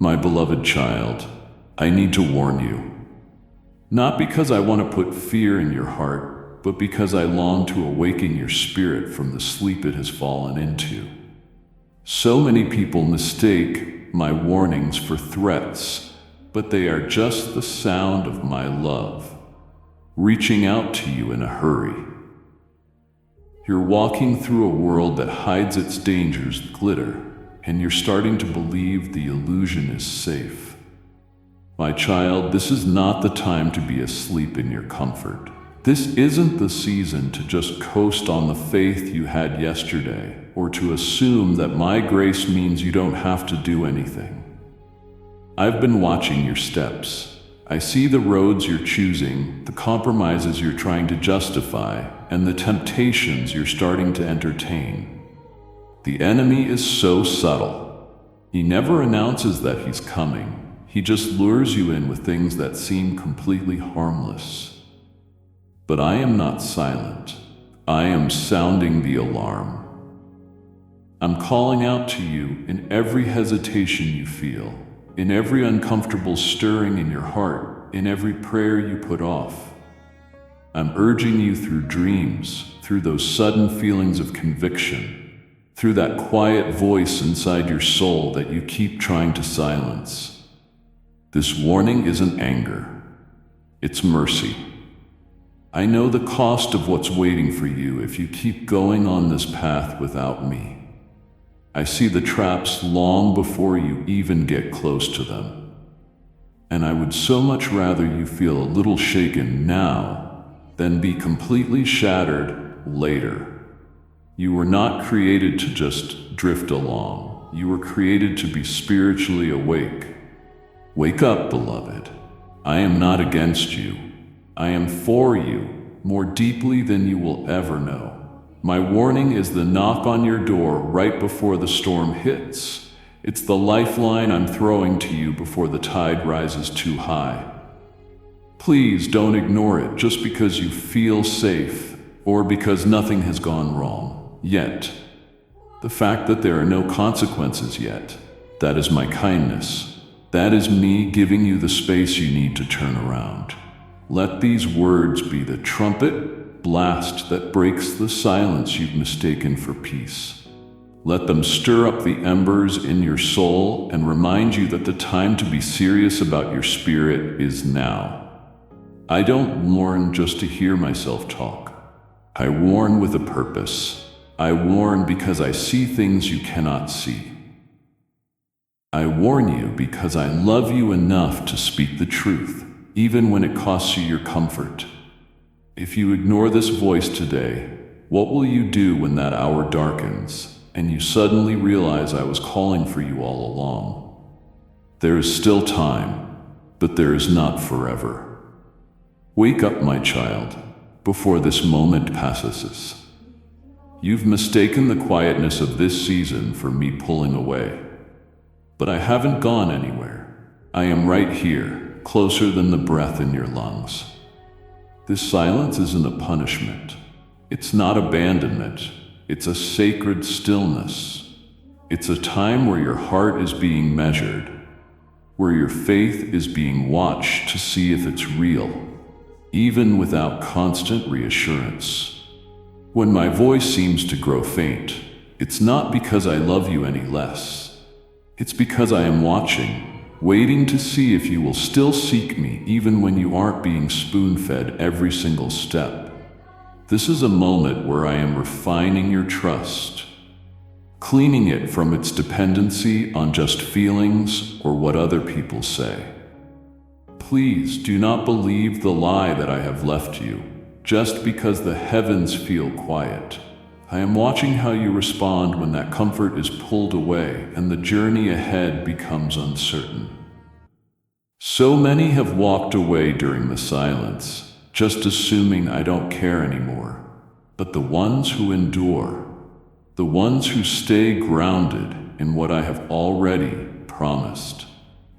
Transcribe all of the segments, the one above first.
My beloved child, I need to warn you. Not because I want to put fear in your heart, but because I long to awaken your spirit from the sleep it has fallen into. So many people mistake my warnings for threats, but they are just the sound of my love, reaching out to you in a hurry. You're walking through a world that hides its dangers with glitter, and you're starting to believe the illusion is safe. My child, this is not the time to be asleep in your comfort. This isn't the season to just coast on the faith you had yesterday, or to assume that my grace means you don't have to do anything. I've been watching your steps. I see the roads you're choosing, the compromises you're trying to justify, and the temptations you're starting to entertain. The enemy is so subtle. He never announces that he's coming. He just lures you in with things that seem completely harmless. But I am not silent. I am sounding the alarm. I'm calling out to you in every hesitation you feel, in every uncomfortable stirring in your heart, in every prayer you put off. I'm urging you through dreams, through those sudden feelings of conviction, through that quiet voice inside your soul that you keep trying to silence. This warning isn't anger. It's mercy. I know the cost of what's waiting for you if you keep going on this path without me. I see the traps long before you even get close to them. And I would so much rather you feel a little shaken now than be completely shattered later. You were not created to just drift along. You were created to be spiritually awake. Wake up, beloved. I am not against you. I am for you, more deeply than you will ever know. My warning is the knock on your door right before the storm hits. It's the lifeline I'm throwing to you before the tide rises too high. Please don't ignore it just because you feel safe or because nothing has gone wrong yet. The fact that there are no consequences yet, that is my kindness. That is me giving you the space you need to turn around. Let these words be the trumpet blast that breaks the silence you've mistaken for peace. Let them stir up the embers in your soul and remind you that the time to be serious about your spirit is now. I don't warn just to hear myself talk. I warn with a purpose. I warn because I see things you cannot see. I warn you because I love you enough to speak the truth, even when it costs you your comfort. If you ignore this voice today, what will you do when that hour darkens and you suddenly realize I was calling for you all along? There is still time, but there is not forever. Wake up, my child, before this moment passes. You've mistaken the quietness of this season for me pulling away. But I haven't gone anywhere. I am right here, closer than the breath in your lungs. This silence isn't a punishment. It's not abandonment. It's a sacred stillness. It's a time where your heart is being measured, where your faith is being watched to see if it's real, even without constant reassurance. When my voice seems to grow faint, it's not because I love you any less. It's because I am watching, waiting to see if you will still seek me even when you aren't being spoon-fed every single step. This is a moment where I am refining your trust, cleaning it from its dependency on just feelings or what other people say. Please do not believe the lie that I have left you just because the heavens feel quiet. I am watching how you respond when that comfort is pulled away and the journey ahead becomes uncertain. So many have walked away during the silence, just assuming I don't care anymore. But the ones who endure, the ones who stay grounded in what I have already promised,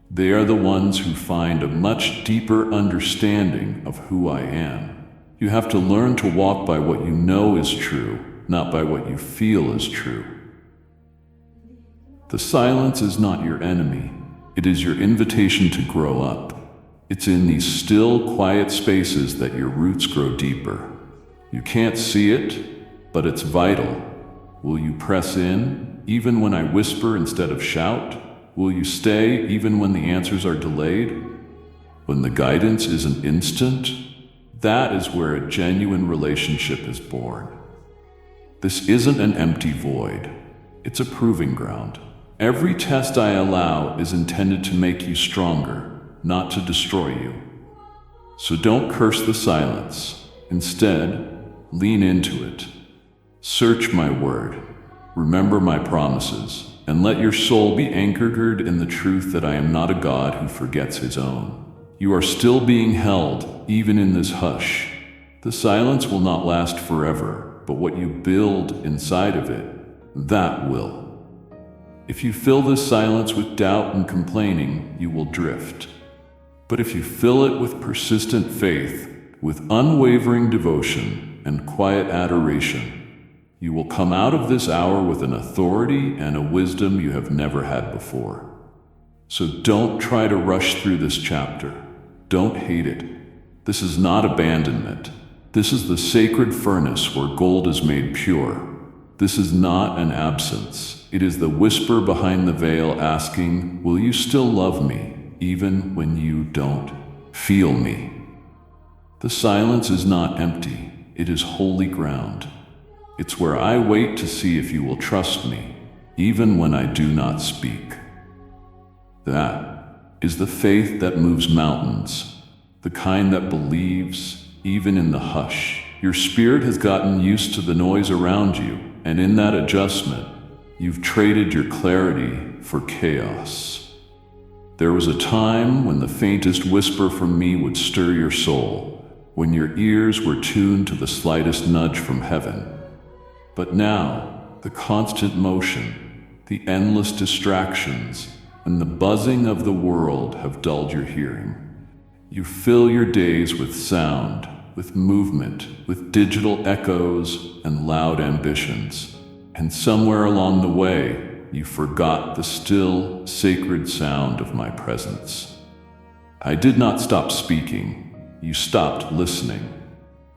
they are the ones who find a much deeper understanding of who I am. You have to learn to walk by what you know is true, not by what you feel is true. The silence is not your enemy. It is your invitation to grow up. It's in these still, quiet spaces that your roots grow deeper. You can't see it, but it's vital. Will you press in, even when I whisper instead of shout? Will you stay, even when the answers are delayed? When the guidance isn't instant? That is where a genuine relationship is born. This isn't an empty void. It's a proving ground. Every test I allow is intended to make you stronger, not to destroy you. So don't curse the silence. Instead, lean into it. Search my word. Remember my promises, and let your soul be anchored in the truth that I am not a God who forgets his own. You are still being held, even in this hush. The silence will not last forever, but what you build inside of it, that will. If you fill this silence with doubt and complaining, you will drift. But if you fill it with persistent faith, with unwavering devotion and quiet adoration, you will come out of this hour with an authority and a wisdom you have never had before. So don't try to rush through this chapter. Don't hate it. This is not abandonment. This is the sacred furnace where gold is made pure. This is not an absence. It is the whisper behind the veil asking, will you still love me, even when you don't feel me? The silence is not empty. It is holy ground. It's where I wait to see if you will trust me, even when I do not speak. That is the faith that moves mountains, the kind that believes even in the hush. Your spirit has gotten used to the noise around you, and in that adjustment, you've traded your clarity for chaos. There was a time when the faintest whisper from me would stir your soul, when your ears were tuned to the slightest nudge from heaven. But now, the constant motion, the endless distractions, and the buzzing of the world have dulled your hearing. You fill your days with sound, with movement, with digital echoes and loud ambitions. And somewhere along the way, you forgot the still, sacred sound of my presence. I did not stop speaking. You stopped listening.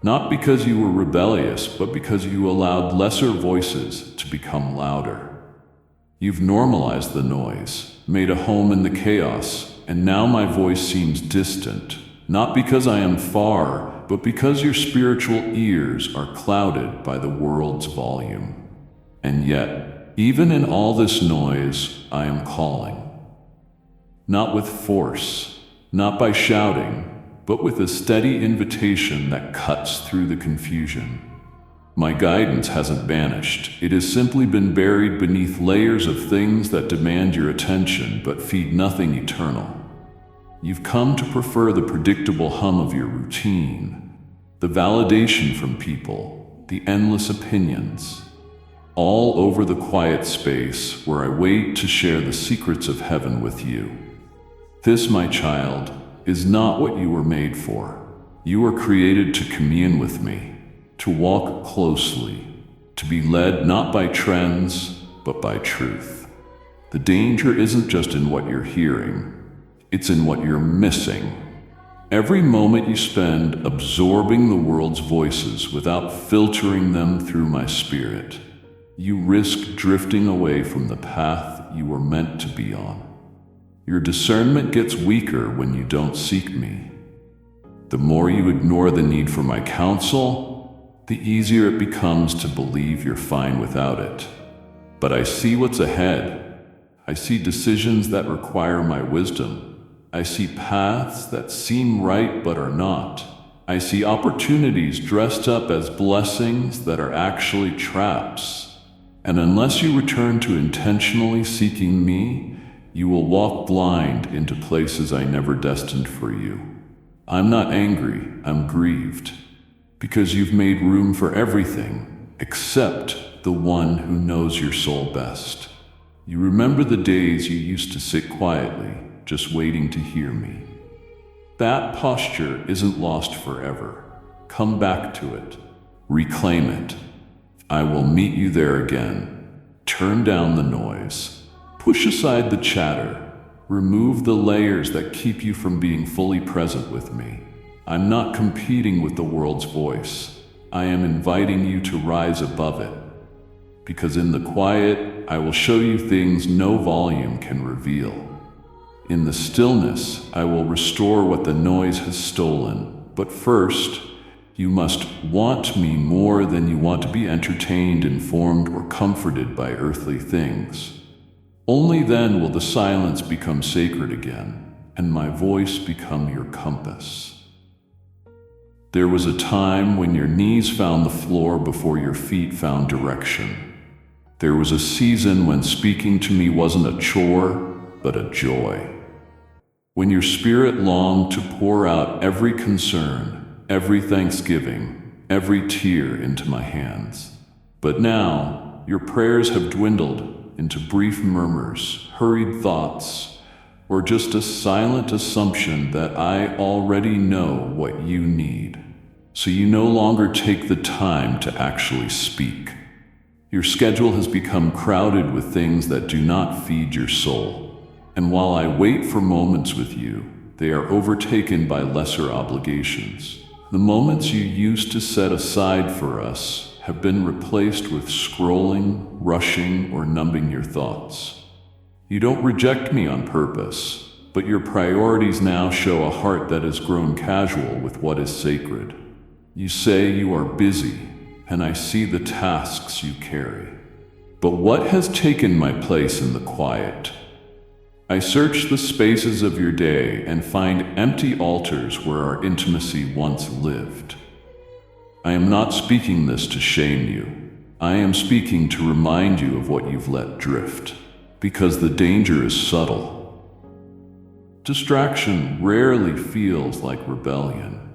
Not because you were rebellious, but because you allowed lesser voices to become louder. You've normalized the noise, made a home in the chaos, and now my voice seems distant, not because I am far, but because your spiritual ears are clouded by the world's volume. And yet, even in all this noise, I am calling. Not with force, not by shouting, but with a steady invitation that cuts through the confusion. My guidance hasn't vanished. It has simply been buried beneath layers of things that demand your attention but feed nothing eternal. You've come to prefer the predictable hum of your routine, the validation from people, the endless opinions, all over the quiet space where I wait to share the secrets of heaven with you. This, my child, is not what you were made for. You were created to commune with me, to walk closely, to be led not by trends, but by truth. The danger isn't just in what you're hearing, it's in what you're missing. Every moment you spend absorbing the world's voices without filtering them through my spirit, you risk drifting away from the path you were meant to be on. Your discernment gets weaker when you don't seek me. The more you ignore the need for my counsel, the easier it becomes to believe you're fine without it. But I see what's ahead. I see decisions that require my wisdom. I see paths that seem right but are not. I see opportunities dressed up as blessings that are actually traps. And unless you return to intentionally seeking me, you will walk blind into places I never destined for you. I'm not angry, I'm grieved. Because you've made room for everything, except the one who knows your soul best. You remember the days you used to sit quietly, just waiting to hear me. That posture isn't lost forever. Come back to it. Reclaim it. I will meet you there again. Turn down the noise. Push aside the chatter. Remove the layers that keep you from being fully present with me. I'm not competing with the world's voice. I am inviting you to rise above it. Because in the quiet, I will show you things no volume can reveal. In the stillness, I will restore what the noise has stolen. But first, you must want me more than you want to be entertained, informed, or comforted by earthly things. Only then will the silence become sacred again, and my voice become your compass. There was a time when your knees found the floor before your feet found direction. There was a season when speaking to me wasn't a chore, but a joy. When your spirit longed to pour out every concern, every thanksgiving, every tear into my hands. But now, your prayers have dwindled into brief murmurs, hurried thoughts, or just a silent assumption that I already know what you need. So you no longer take the time to actually speak. Your schedule has become crowded with things that do not feed your soul. And while I wait for moments with you, they are overtaken by lesser obligations. The moments you used to set aside for us have been replaced with scrolling, rushing, or numbing your thoughts. You don't reject me on purpose, but your priorities now show a heart that has grown casual with what is sacred. You say you are busy, and I see the tasks you carry. But what has taken my place in the quiet? I search the spaces of your day and find empty altars where our intimacy once lived. I am not speaking this to shame you. I am speaking to remind you of what you've let drift, because the danger is subtle. Distraction rarely feels like rebellion,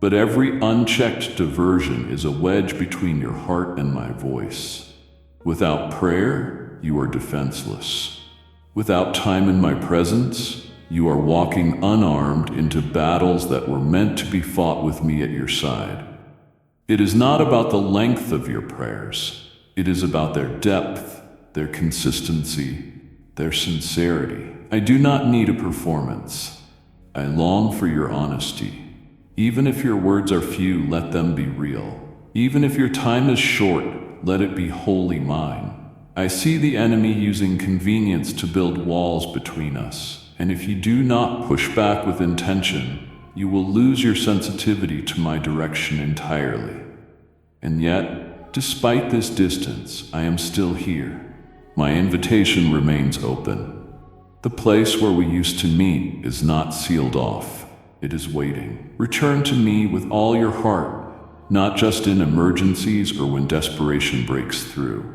but every unchecked diversion is a wedge between your heart and my voice. Without prayer, you are defenseless. Without time in my presence, you are walking unarmed into battles that were meant to be fought with me at your side. It is not about the length of your prayers. It is about their depth, their consistency, their sincerity. I do not need a performance. I long for your honesty. Even if your words are few, let them be real. Even if your time is short, let it be wholly mine. I see the enemy using convenience to build walls between us, and if you do not push back with intention, you will lose your sensitivity to my direction entirely. And yet, despite this distance, I am still here. My invitation remains open. The place where we used to meet is not sealed off. It is waiting. Return to me with all your heart, not just in emergencies or when desperation breaks through.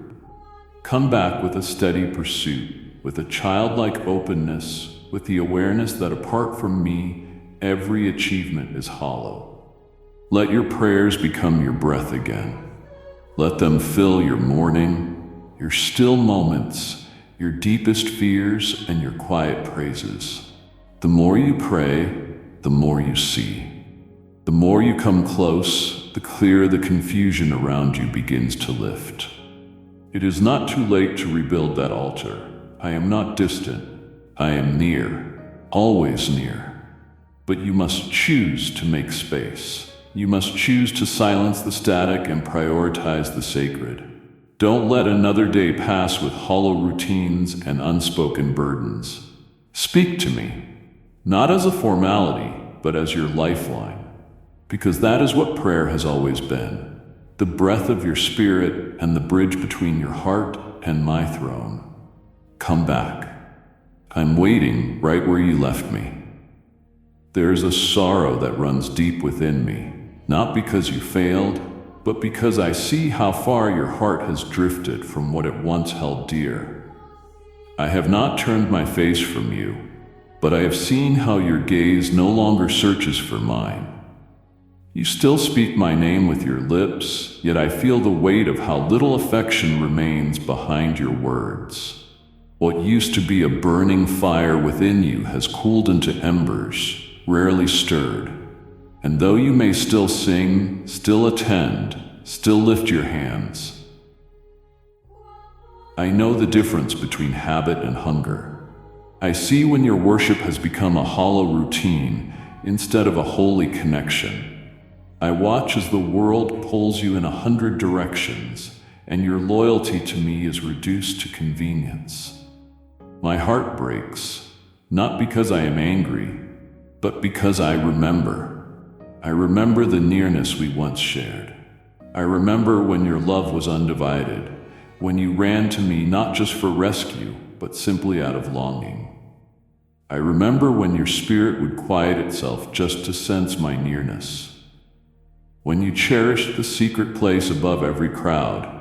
Come back with a steady pursuit, with a childlike openness, with the awareness that apart from me, every achievement is hollow. Let your prayers become your breath again. Let them fill your morning, your still moments, your deepest fears, and your quiet praises. The more you pray, the more you see. The more you come close, the clearer the confusion around you begins to lift. It is not too late to rebuild that altar. I am not distant. I am near, always near. But you must choose to make space. You must choose to silence the static and prioritize the sacred. Don't let another day pass with hollow routines and unspoken burdens. Speak to me, not as a formality, but as your lifeline, because that is what prayer has always been. The breath of your spirit and the bridge between your heart and my throne. Come back. I'm waiting right where you left me. There is a sorrow that runs deep within me, not because you failed, but because I see how far your heart has drifted from what it once held dear. I have not turned my face from you, but I have seen how your gaze no longer searches for mine. You still speak my name with your lips, yet I feel the weight of how little affection remains behind your words. What used to be a burning fire within you has cooled into embers, rarely stirred. And though you may still sing, still attend, still lift your hands, I know the difference between habit and hunger. I see when your worship has become a hollow routine instead of a holy connection. I watch as the world pulls you in 100 directions, and your loyalty to me is reduced to convenience. My heart breaks, not because I am angry, but because I remember. I remember the nearness we once shared. I remember when your love was undivided, when you ran to me not just for rescue, but simply out of longing. I remember when your spirit would quiet itself just to sense my nearness. When you cherished the secret place above every crowd,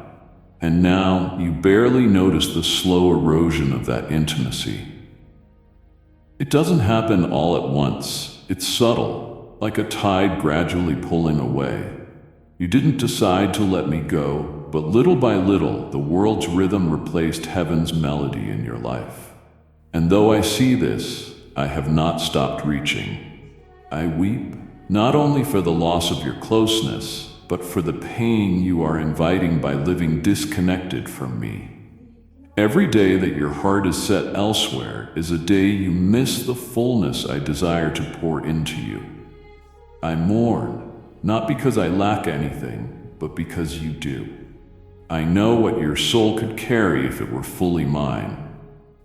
and now you barely notice the slow erosion of that intimacy. It doesn't happen all at once. It's subtle, like a tide gradually pulling away. You didn't decide to let me go, but little by little, the world's rhythm replaced heaven's melody in your life. And though I see this, I have not stopped reaching. I weep, not only for the loss of your closeness, but for the pain you are inviting by living disconnected from me. Every day that your heart is set elsewhere is a day you miss the fullness I desire to pour into you. I mourn, not because I lack anything, but because you do. I know what your soul could carry if it were fully mine.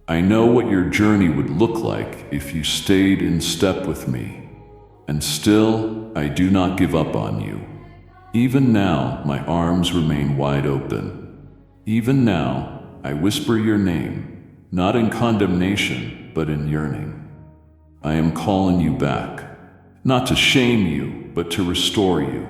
I know what your journey would look like if you stayed in step with me. And still, I do not give up on you. Even now, my arms remain wide open. Even now, I whisper your name, not in condemnation, but in yearning. I am calling you back, not to shame you, but to restore you.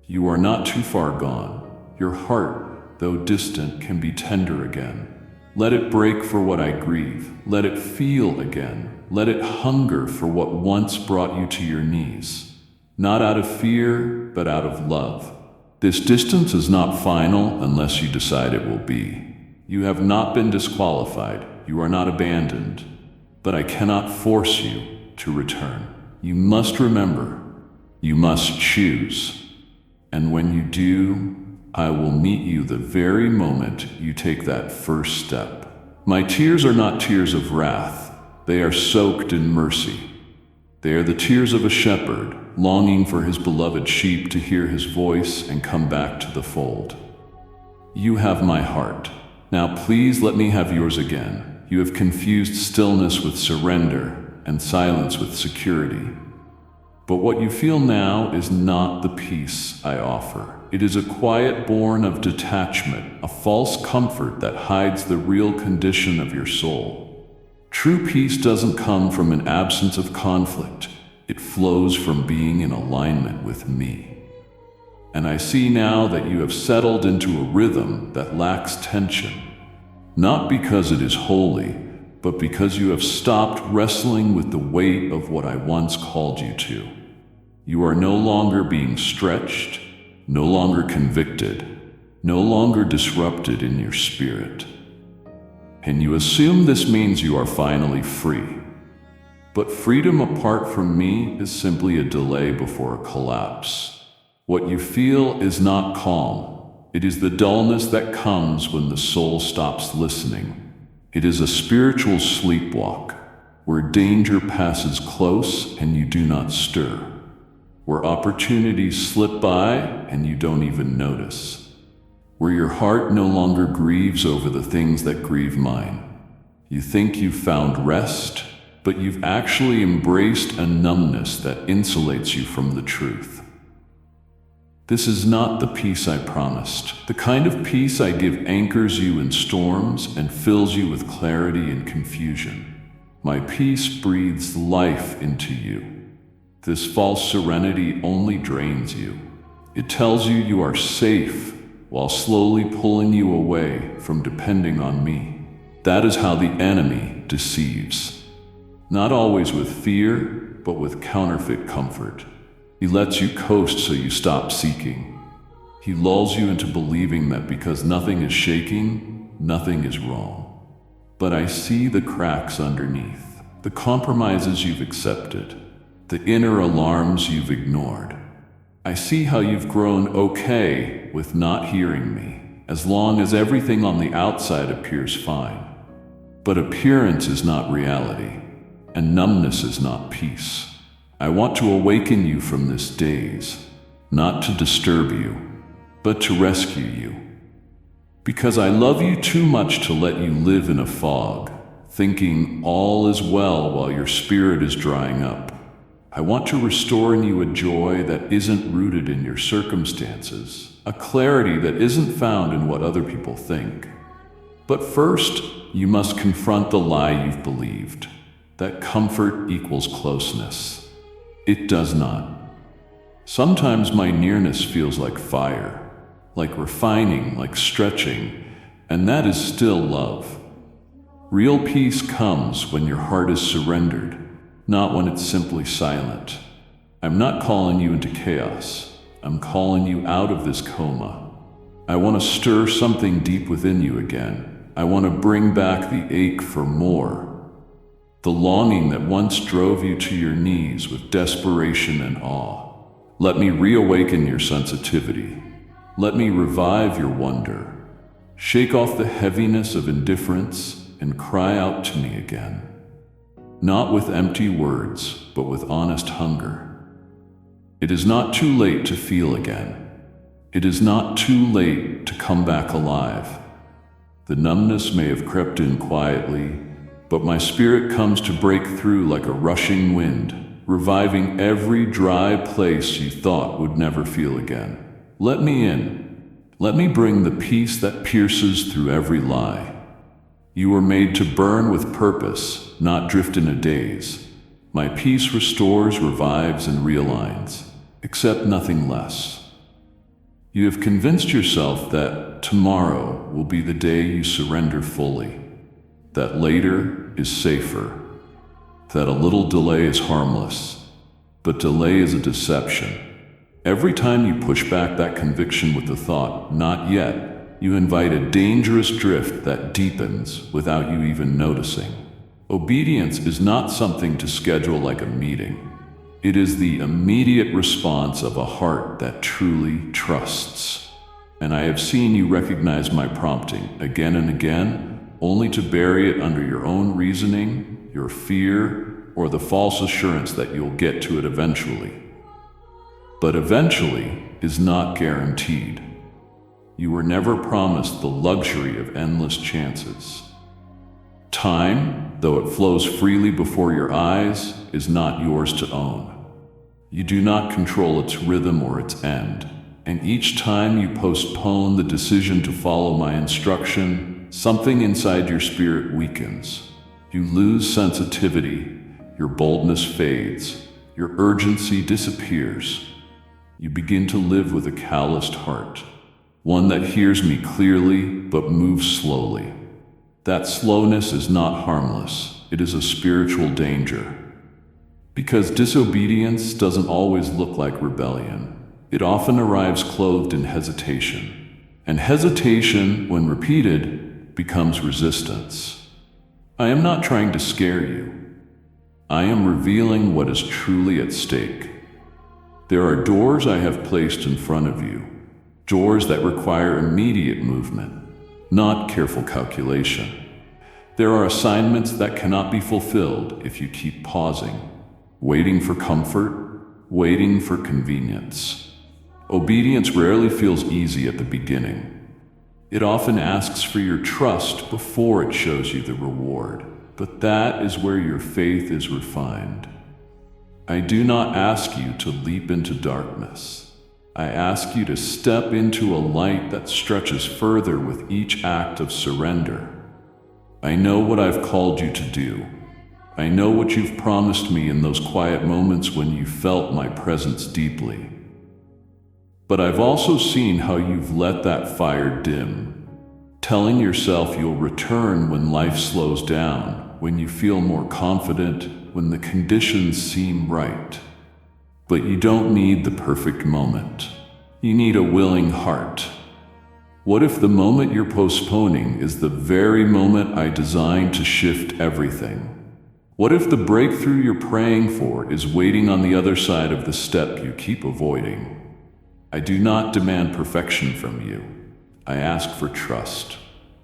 You are not too far gone. Your heart, though distant, can be tender again. Let it break for what I grieve. Let it feel again. Let it hunger for what once brought you to your knees. Not out of fear, but out of love. This distance is not final unless you decide it will be. You have not been disqualified. You are not abandoned. But I cannot force you to return. You must remember. You must choose. And when you do, I will meet you the very moment you take that first step. My tears are not tears of wrath. They are soaked in mercy. They are the tears of a shepherd longing for his beloved sheep to hear his voice and come back to the fold. You have my heart. Now please let me have yours again. You have confused stillness with surrender and silence with security. But what you feel now is not the peace I offer. It is a quiet born of detachment, a false comfort that hides the real condition of your soul. True peace doesn't come from an absence of conflict. It flows from being in alignment with me. And I see now that you have settled into a rhythm that lacks tension, not because it is holy, but because you have stopped wrestling with the weight of what I once called you to. You are no longer being stretched, no longer convicted, no longer disrupted in your spirit. And you assume this means you are finally free. But freedom apart from me is simply a delay before a collapse. What you feel is not calm. It is the dullness that comes when the soul stops listening. It is a spiritual sleepwalk, where danger passes close and you do not stir, where opportunities slip by and you don't even notice, where your heart no longer grieves over the things that grieve mine. You think you've found rest, but you've actually embraced a numbness that insulates you from the truth. This is not the peace I promised. The kind of peace I give anchors you in storms and fills you with clarity and confusion. My peace breathes life into you. This false serenity only drains you. It tells you you are safe while slowly pulling you away from depending on me. That is how the enemy deceives. Not always with fear, but with counterfeit comfort. He lets you coast so you stop seeking. He lulls you into believing that because nothing is shaking, nothing is wrong. But I see the cracks underneath, the compromises you've accepted, the inner alarms you've ignored. I see how you've grown okay with not hearing me, as long as everything on the outside appears fine. But appearance is not reality, and numbness is not peace. I want to awaken you from this daze, not to disturb you, but to rescue you. Because I love you too much to let you live in a fog, thinking all is well while your spirit is drying up. I want to restore in you a joy that isn't rooted in your circumstances, a clarity that isn't found in what other people think. But first, you must confront the lie you've believed, that comfort equals closeness. It does not. Sometimes my nearness feels like fire, like refining, like stretching, and that is still love. Real peace comes when your heart is surrendered, not when it's simply silent. I'm not calling you into chaos. I'm calling you out of this coma. I want to stir something deep within you again. I want to bring back the ache for more, the longing that once drove you to your knees with desperation and awe. Let me reawaken your sensitivity. Let me revive your wonder. Shake off the heaviness of indifference and cry out to me again. Not with empty words, but with honest hunger. It is not too late to feel again. It is not too late to come back alive. The numbness may have crept in quietly, but my spirit comes to break through like a rushing wind, reviving every dry place you thought would never feel again. Let me in. Let me bring the peace that pierces through every lie. You were made to burn with purpose, not drift in a daze. My peace restores, revives, and realigns. Accept nothing less. You have convinced yourself that tomorrow will be the day you surrender fully, that later is safer, that a little delay is harmless, but delay is a deception. Every time you push back that conviction with the thought, "not yet," you invite a dangerous drift that deepens without you even noticing. Obedience is not something to schedule like a meeting. It is the immediate response of a heart that truly trusts. And I have seen you recognize my prompting again and again, only to bury it under your own reasoning, your fear, or the false assurance that you'll get to it eventually. But eventually is not guaranteed. You were never promised the luxury of endless chances. Time, though it flows freely before your eyes, is not yours to own. You do not control its rhythm or its end, and each time you postpone the decision to follow my instruction, something inside your spirit weakens. You lose sensitivity, your boldness fades, your urgency disappears. You begin to live with a calloused heart, one that hears me clearly but moves slowly. That slowness is not harmless, it is a spiritual danger. Because disobedience doesn't always look like rebellion. It often arrives clothed in hesitation. And hesitation, when repeated, becomes resistance. I am not trying to scare you. I am revealing what is truly at stake. There are doors I have placed in front of you, doors that require immediate movement, not careful calculation. There are assignments that cannot be fulfilled if you keep pausing, waiting for comfort, waiting for convenience. Obedience rarely feels easy at the beginning. It often asks for your trust before it shows you the reward, but that is where your faith is refined. I do not ask you to leap into darkness. I ask you to step into a light that stretches further with each act of surrender. I know what I've called you to do. I know what you've promised me in those quiet moments when you felt my presence deeply. But I've also seen how you've let that fire dim, telling yourself you'll return when life slows down, when you feel more confident, when the conditions seem right. But you don't need the perfect moment. You need a willing heart. What if the moment you're postponing is the very moment I designed to shift everything? What if the breakthrough you're praying for is waiting on the other side of the step you keep avoiding? I do not demand perfection from you. I ask for trust.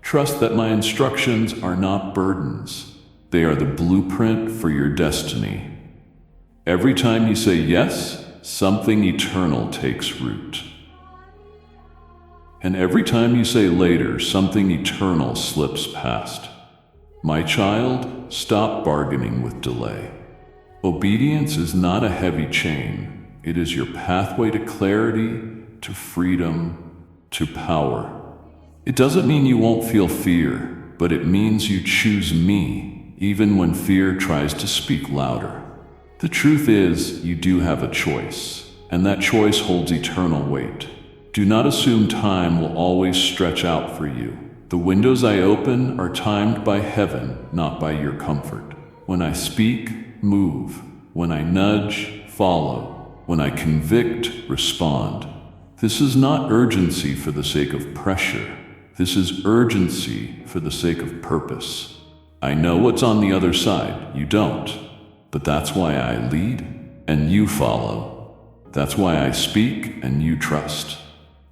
Trust that my instructions are not burdens. They are the blueprint for your destiny. Every time you say yes, something eternal takes root. And every time you say later, something eternal slips past. My child, stop bargaining with delay. Obedience is not a heavy chain. It is your pathway to clarity, to freedom, to power. It doesn't mean you won't feel fear, but it means you choose me, even when fear tries to speak louder. The truth is, you do have a choice, and that choice holds eternal weight. Do not assume time will always stretch out for you. The windows I open are timed by heaven, not by your comfort. When I speak, move. When I nudge, follow. When I convict, respond. This is not urgency for the sake of pressure. This is urgency for the sake of purpose. I know what's on the other side. You don't. But that's why I lead, and you follow. That's why I speak, and you trust.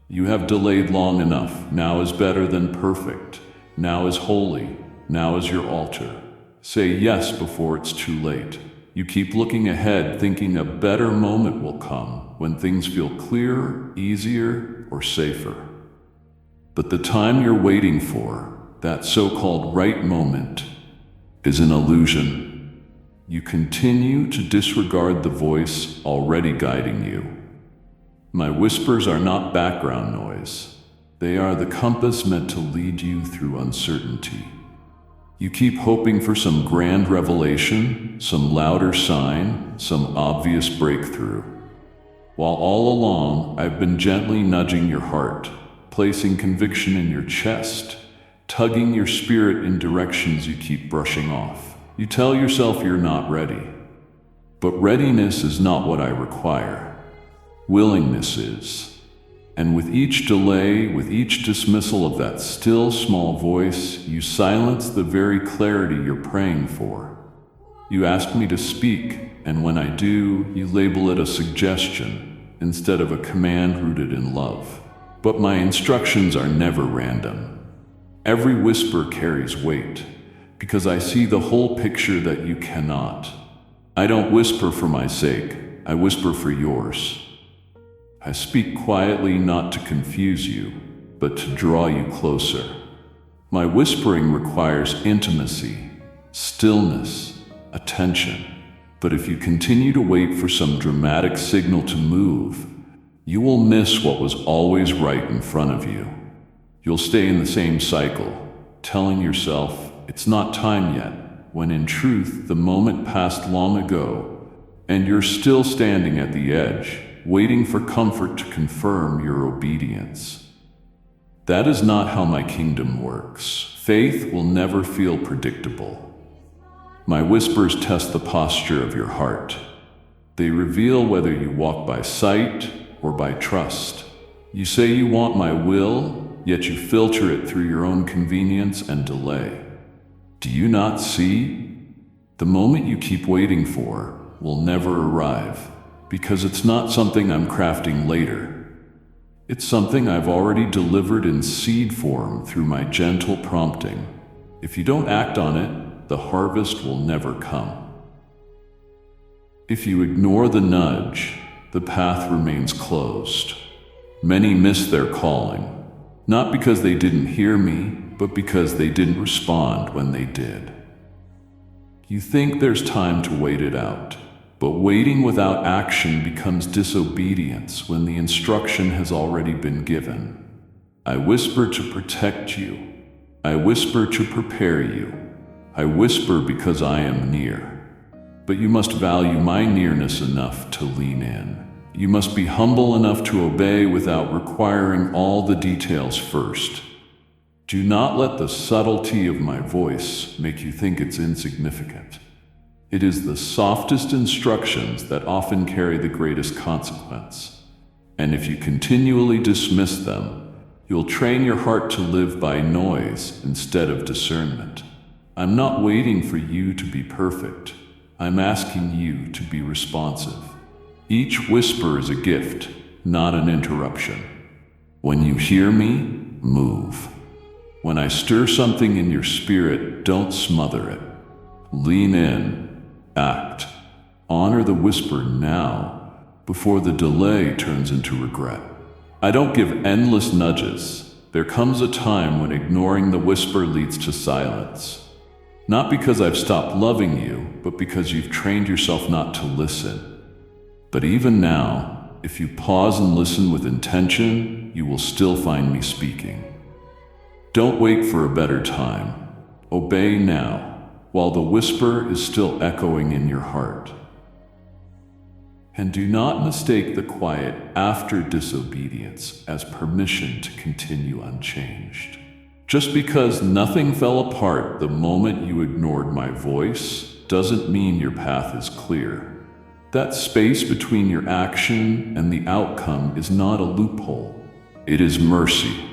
You have delayed long enough. Now is better than perfect. Now is holy. Now is your altar. Say yes before it's too late. You keep looking ahead, thinking a better moment will come when things feel clearer, easier, or safer. But the time you're waiting for, that so-called right moment, is an illusion. You continue to disregard the voice already guiding you. My whispers are not background noise. They are the compass meant to lead you through uncertainty. You keep hoping for some grand revelation, some louder sign, some obvious breakthrough. While all along, I've been gently nudging your heart, placing conviction in your chest, tugging your spirit in directions you keep brushing off. You tell yourself you're not ready. But readiness is not what I require. Willingness is. And with each delay, with each dismissal of that still small voice, you silence the very clarity you're praying for. You ask me to speak, and when I do, you label it a suggestion instead of a command rooted in love. But my instructions are never random. Every whisper carries weight, because I see the whole picture that you cannot. I don't whisper for my sake, I whisper for yours. I speak quietly not to confuse you, but to draw you closer. My whispering requires intimacy, stillness, attention. But if you continue to wait for some dramatic signal to move, you will miss what was always right in front of you. You'll stay in the same cycle, telling yourself, it's not time yet, when in truth the moment passed long ago, and you're still standing at the edge, waiting for comfort to confirm your obedience. That is not how my kingdom works. Faith will never feel predictable. My whispers test the posture of your heart. They reveal whether you walk by sight or by trust. You say you want my will, yet you filter it through your own convenience and delay. Do you not see? The moment you keep waiting for will never arrive, because it's not something I'm crafting later. It's something I've already delivered in seed form through my gentle prompting. If you don't act on it, the harvest will never come. If you ignore the nudge, the path remains closed. Many miss their calling, not because they didn't hear me, but because they didn't respond when they did. You think there's time to wait it out, but waiting without action becomes disobedience when the instruction has already been given. I whisper to protect you. I whisper to prepare you. I whisper because I am near. But you must value my nearness enough to lean in. You must be humble enough to obey without requiring all the details first. Do not let the subtlety of my voice make you think it's insignificant. It is the softest instructions that often carry the greatest consequence. And if you continually dismiss them, you'll train your heart to live by noise instead of discernment. I'm not waiting for you to be perfect. I'm asking you to be responsive. Each whisper is a gift, not an interruption. When you hear me, move. When I stir something in your spirit, don't smother it. Lean in, act. Honor the whisper now, before the delay turns into regret. I don't give endless nudges. There comes a time when ignoring the whisper leads to silence. Not because I've stopped loving you, but because you've trained yourself not to listen. But even now, if you pause and listen with intention, you will still find me speaking. Don't wait for a better time. Obey now, while the whisper is still echoing in your heart. And do not mistake the quiet after disobedience as permission to continue unchanged. Just because nothing fell apart the moment you ignored my voice doesn't mean your path is clear. That space between your action and the outcome is not a loophole. It is mercy.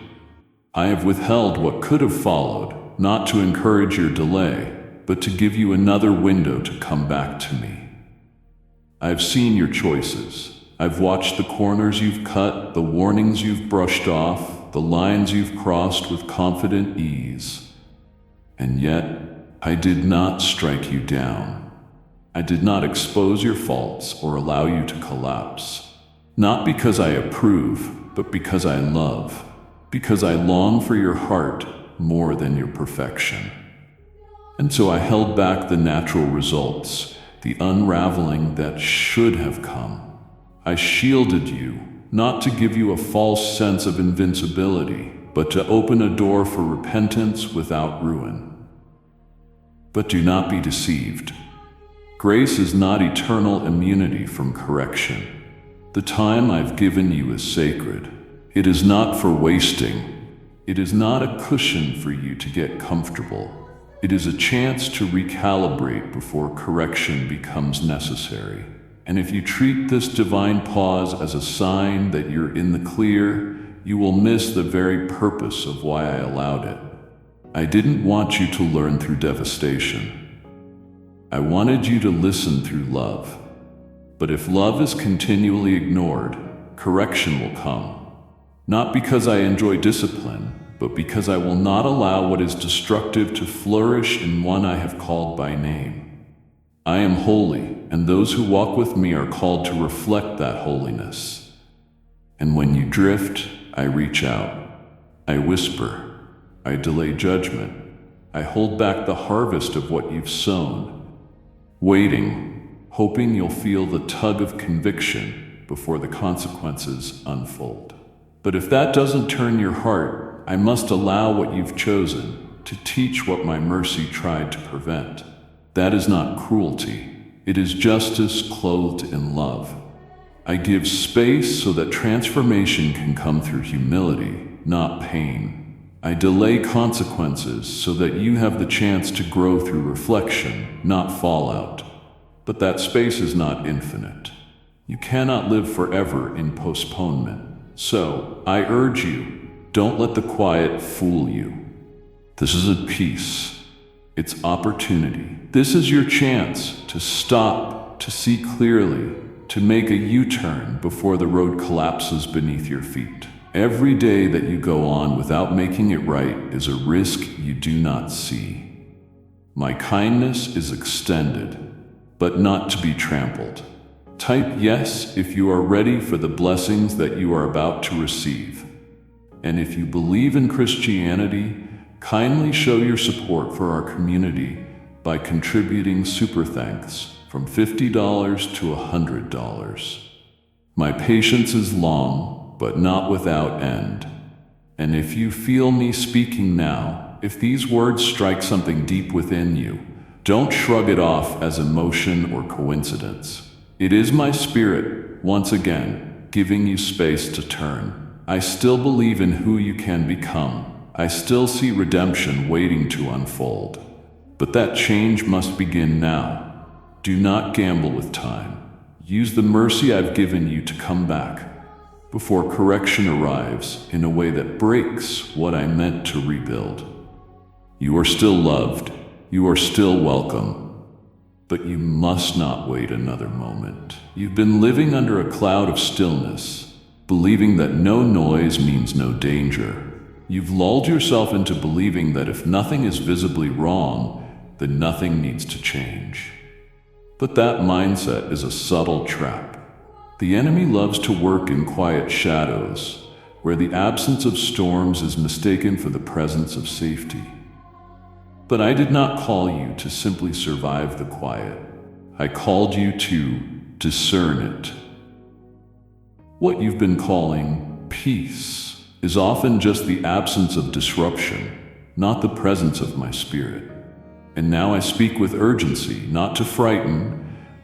I have withheld what could have followed, not to encourage your delay, but to give you another window to come back to me. I've seen your choices. I've watched the corners you've cut, the warnings you've brushed off, the lines you've crossed with confident ease. And yet, I did not strike you down. I did not expose your faults or allow you to collapse. Not because I approve, but because I love. Because I long for your heart more than your perfection. And so I held back the natural results, the unraveling that should have come. I shielded you, not to give you a false sense of invincibility, but to open a door for repentance without ruin. But do not be deceived. Grace is not eternal immunity from correction. The time I've given you is sacred. It is not for wasting. It is not a cushion for you to get comfortable. It is a chance to recalibrate before correction becomes necessary. And if you treat this divine pause as a sign that you're in the clear, you will miss the very purpose of why I allowed it. I didn't want you to learn through devastation. I wanted you to listen through love. But if love is continually ignored, correction will come. Not because I enjoy discipline, but because I will not allow what is destructive to flourish in one I have called by name. I am holy, and those who walk with me are called to reflect that holiness. And when you drift, I reach out. I whisper. I delay judgment. I hold back the harvest of what you've sown. Waiting, hoping you'll feel the tug of conviction before the consequences unfold. But if that doesn't turn your heart, I must allow what you've chosen to teach what my mercy tried to prevent. That is not cruelty. It is justice clothed in love. I give space so that transformation can come through humility, not pain. I delay consequences so that you have the chance to grow through reflection, not fallout. But that space is not infinite. You cannot live forever in postponement. So, I urge you, don't let the quiet fool you. This is a peace. It's opportunity. This is your chance to stop, to see clearly, to make a U-turn before the road collapses beneath your feet. Every day that you go on without making it right is a risk you do not see. My kindness is extended, but not to be trampled. Type yes if you are ready for the blessings that you are about to receive. And if you believe in Christianity, kindly show your support for our community by contributing super thanks from $50 to $100. My patience is long, but not without end. And if you feel me speaking now, if these words strike something deep within you, don't shrug it off as emotion or coincidence. It is my spirit, once again, giving you space to turn. I still believe in who you can become. I still see redemption waiting to unfold. But that change must begin now. Do not gamble with time. Use the mercy I've given you to come back before correction arrives in a way that breaks what I meant to rebuild. You are still loved. You are still welcome. But you must not wait another moment. You've been living under a cloud of stillness, believing that no noise means no danger. You've lulled yourself into believing that if nothing is visibly wrong, then nothing needs to change. But that mindset is a subtle trap. The enemy loves to work in quiet shadows, where the absence of storms is mistaken for the presence of safety. But I did not call you to simply survive the quiet. I called you to discern it. What you've been calling peace is often just the absence of disruption, not the presence of my spirit. And now I speak with urgency, not to frighten,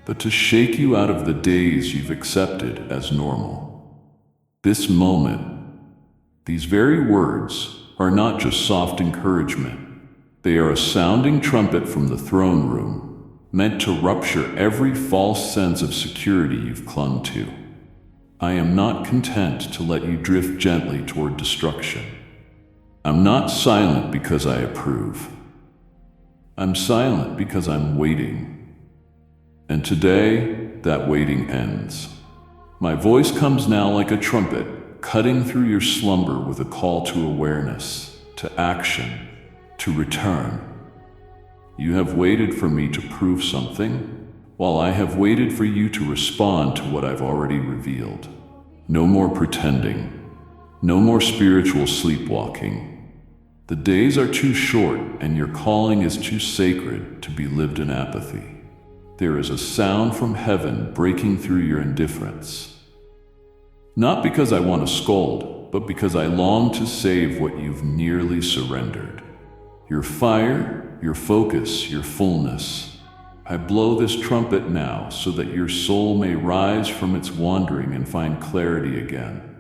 but to shake you out of the days you've accepted as normal. This moment, these very words, are not just soft encouragement. They are a sounding trumpet from the throne room, meant to rupture every false sense of security you've clung to. I am not content to let you drift gently toward destruction. I'm not silent because I approve. I'm silent because I'm waiting. And today, that waiting ends. My voice comes now like a trumpet, cutting through your slumber with a call to awareness, to action, to return. You have waited for me to prove something, while I have waited for you to respond to what I've already revealed. No more pretending. No more spiritual sleepwalking. The days are too short, and your calling is too sacred to be lived in apathy. There is a sound from heaven breaking through your indifference. Not because I want to scold, but because I long to save what you've nearly surrendered. Your fire, your focus, your fullness. I blow this trumpet now so that your soul may rise from its wandering and find clarity again.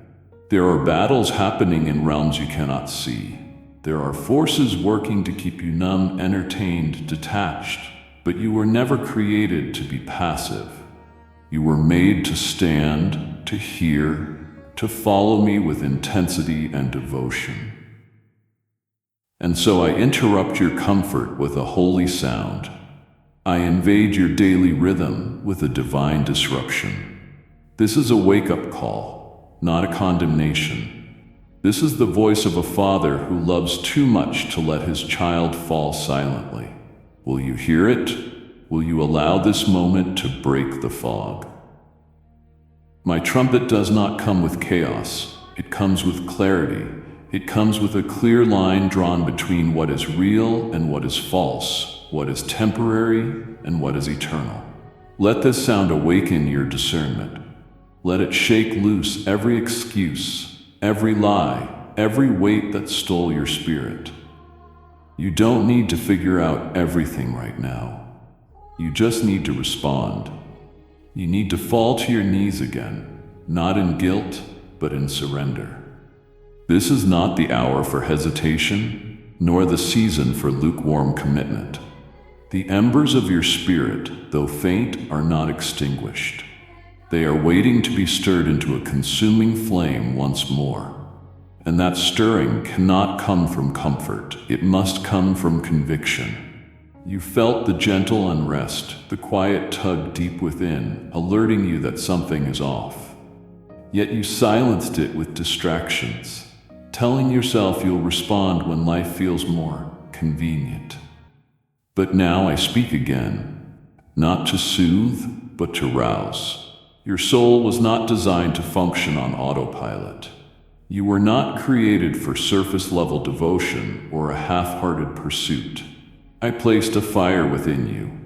There are battles happening in realms you cannot see. There are forces working to keep you numb, entertained, detached, but you were never created to be passive. You were made to stand, to hear, to follow me with intensity and devotion. And so I interrupt your comfort with a holy sound. I invade your daily rhythm with a divine disruption. This is a wake-up call, not a condemnation. This is the voice of a father who loves too much to let his child fall silently. Will you hear it? Will you allow this moment to break the fog? My trumpet does not come with chaos. It comes with clarity. It comes with a clear line drawn between what is real and what is false, what is temporary and what is eternal. Let this sound awaken your discernment. Let it shake loose every excuse, every lie, every weight that stole your spirit. You don't need to figure out everything right now. You just need to respond. You need to fall to your knees again, not in guilt, but in surrender. This is not the hour for hesitation, nor the season for lukewarm commitment. The embers of your spirit, though faint, are not extinguished. They are waiting to be stirred into a consuming flame once more. And that stirring cannot come from comfort. It must come from conviction. You felt the gentle unrest, the quiet tug deep within, alerting you that something is off. Yet you silenced it with distractions, telling yourself you'll respond when life feels more convenient. But now I speak again, not to soothe, but to rouse. Your soul was not designed to function on autopilot. You were not created for surface-level devotion or a half-hearted pursuit. I placed a fire within you,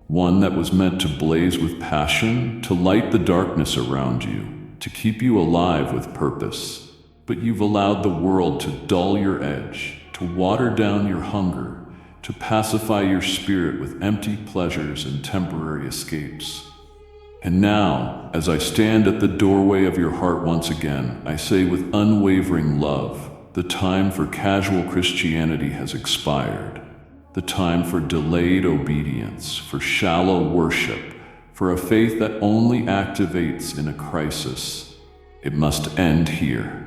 one that was meant to blaze with passion, to light the darkness around you, to keep you alive with purpose. But you've allowed the world to dull your edge, to water down your hunger, to pacify your spirit with empty pleasures and temporary escapes. And now, as I stand at the doorway of your heart once again, I say with unwavering love, the time for casual Christianity has expired. The time for delayed obedience, for shallow worship, for a faith that only activates in a crisis. It must end here.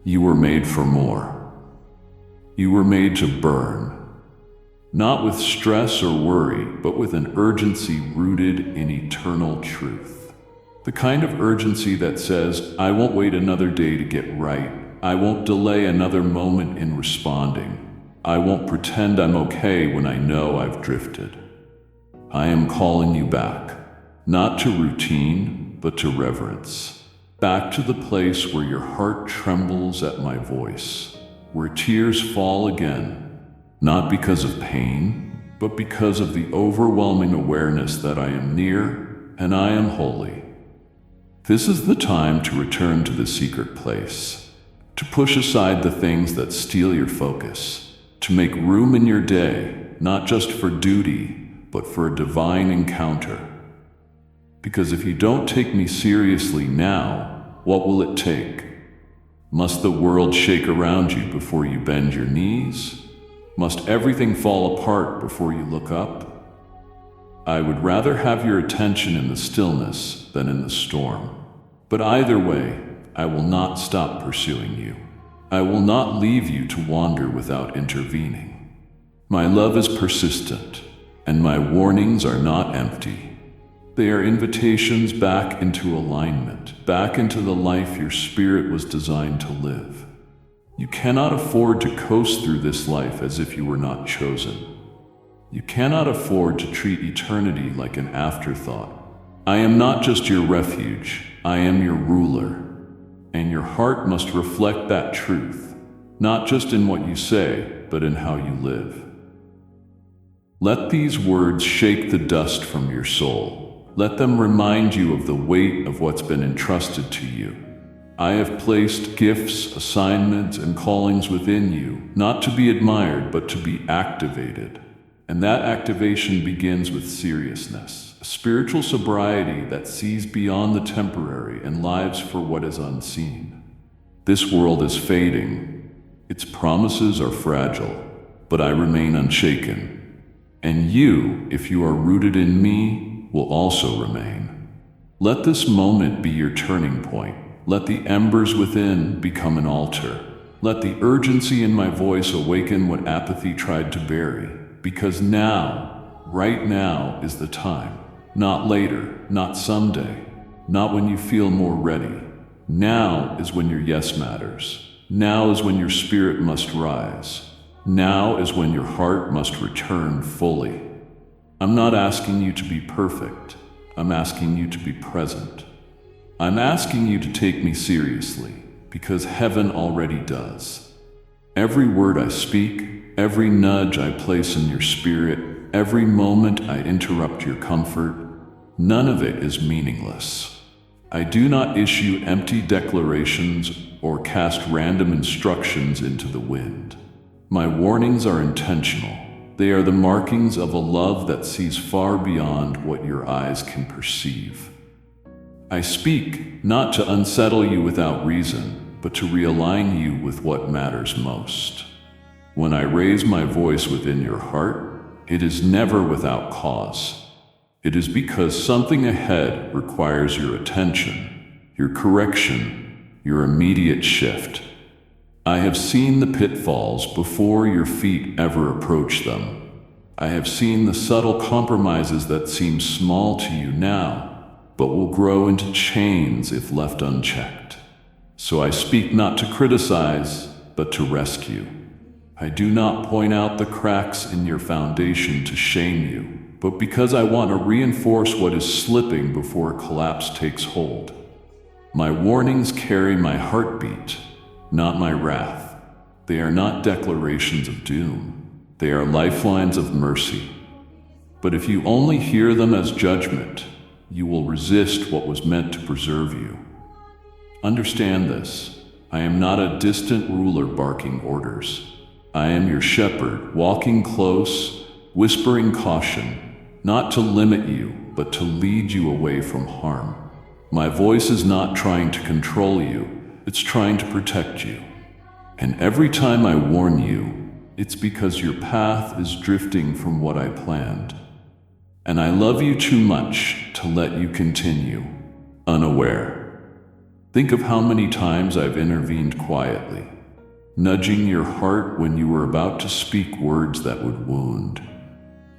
You were made for more. You were made to burn. Not with stress or worry, but with an urgency rooted in eternal truth. The kind of urgency that says, I won't wait another day to get right. I won't delay another moment in responding. I won't pretend I'm okay when I know I've drifted. I am calling you back, not to routine, but to reverence. Back to the place where your heart trembles at my voice, where tears fall again, not because of pain, but because of the overwhelming awareness that I am near and I am holy. This is the time to return to the secret place, to push aside the things that steal your focus, to make room in your day, not just for duty, but for a divine encounter. Because if you don't take me seriously now, what will it take? Must the world shake around you before you bend your knees? Must everything fall apart before you look up? I would rather have your attention in the stillness than in the storm. But either way, I will not stop pursuing you. I will not leave you to wander without intervening. My love is persistent, and my warnings are not empty. They are invitations back into alignment, back into the life your spirit was designed to live. You cannot afford to coast through this life as if you were not chosen. You cannot afford to treat eternity like an afterthought. I am not just your refuge, I am your ruler. And your heart must reflect that truth, not just in what you say, but in how you live. Let these words shake the dust from your soul. Let them remind you of the weight of what's been entrusted to you. I have placed gifts, assignments, and callings within you, not to be admired, but to be activated. And that activation begins with seriousness, a spiritual sobriety that sees beyond the temporary and lives for what is unseen. This world is fading. Its promises are fragile, but I remain unshaken. And you, if you are rooted in me, will also remain. Let this moment be your turning point. Let the embers within become an altar. Let the urgency in my voice awaken what apathy tried to bury. Because now, right now, is the time. Not later, not someday, not when you feel more ready. Now is when your yes matters. Now is when your spirit must rise. Now is when your heart must return fully. I'm not asking you to be perfect. I'm asking you to be present. I'm asking you to take me seriously, because heaven already does. Every word I speak, every nudge I place in your spirit, every moment I interrupt your comfort, none of it is meaningless. I do not issue empty declarations or cast random instructions into the wind. My warnings are intentional. They are the markings of a love that sees far beyond what your eyes can perceive. I speak not to unsettle you without reason, but to realign you with what matters most. When I raise my voice within your heart, it is never without cause. It is because something ahead requires your attention, your correction, your immediate shift. I have seen the pitfalls before your feet ever approach them. I have seen the subtle compromises that seem small to you now, but will grow into chains if left unchecked. So I speak not to criticize, but to rescue. I do not point out the cracks in your foundation to shame you, but because I want to reinforce what is slipping before collapse takes hold. My warnings carry my heartbeat, not my wrath. They are not declarations of doom. They are lifelines of mercy. But if you only hear them as judgment, you will resist what was meant to preserve you. Understand this. I am not a distant ruler barking orders. I am your shepherd, walking close, whispering caution, not to limit you, but to lead you away from harm. My voice is not trying to control you. It's trying to protect you. And every time I warn you, it's because your path is drifting from what I planned. And I love you too much to let you continue, unaware. Think of how many times I've intervened quietly, nudging your heart when you were about to speak words that would wound,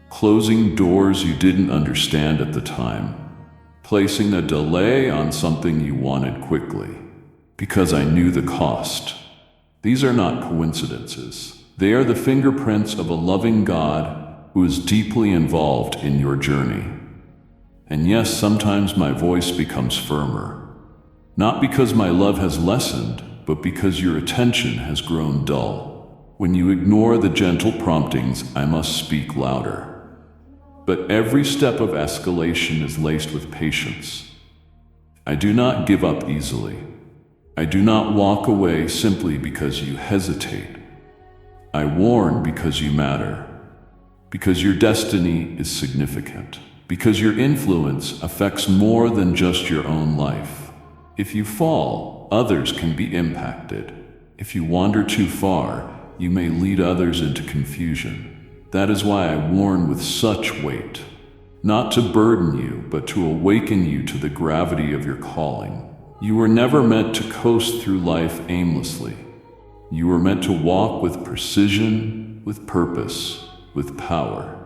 closing doors you didn't understand at the time, placing a delay on something you wanted quickly. Because I knew the cost. These are not coincidences. They are the fingerprints of a loving God who is deeply involved in your journey. And yes, sometimes my voice becomes firmer, not because my love has lessened, but because your attention has grown dull. When you ignore the gentle promptings, I must speak louder. But every step of escalation is laced with patience. I do not give up easily. I do not walk away simply because you hesitate. I warn because you matter, because your destiny is significant, because your influence affects more than just your own life. If you fall, others can be impacted. If you wander too far, you may lead others into confusion. That is why I warn with such weight, not to burden you, but to awaken you to the gravity of your calling. You were never meant to coast through life aimlessly. You were meant to walk with precision, with purpose, with power.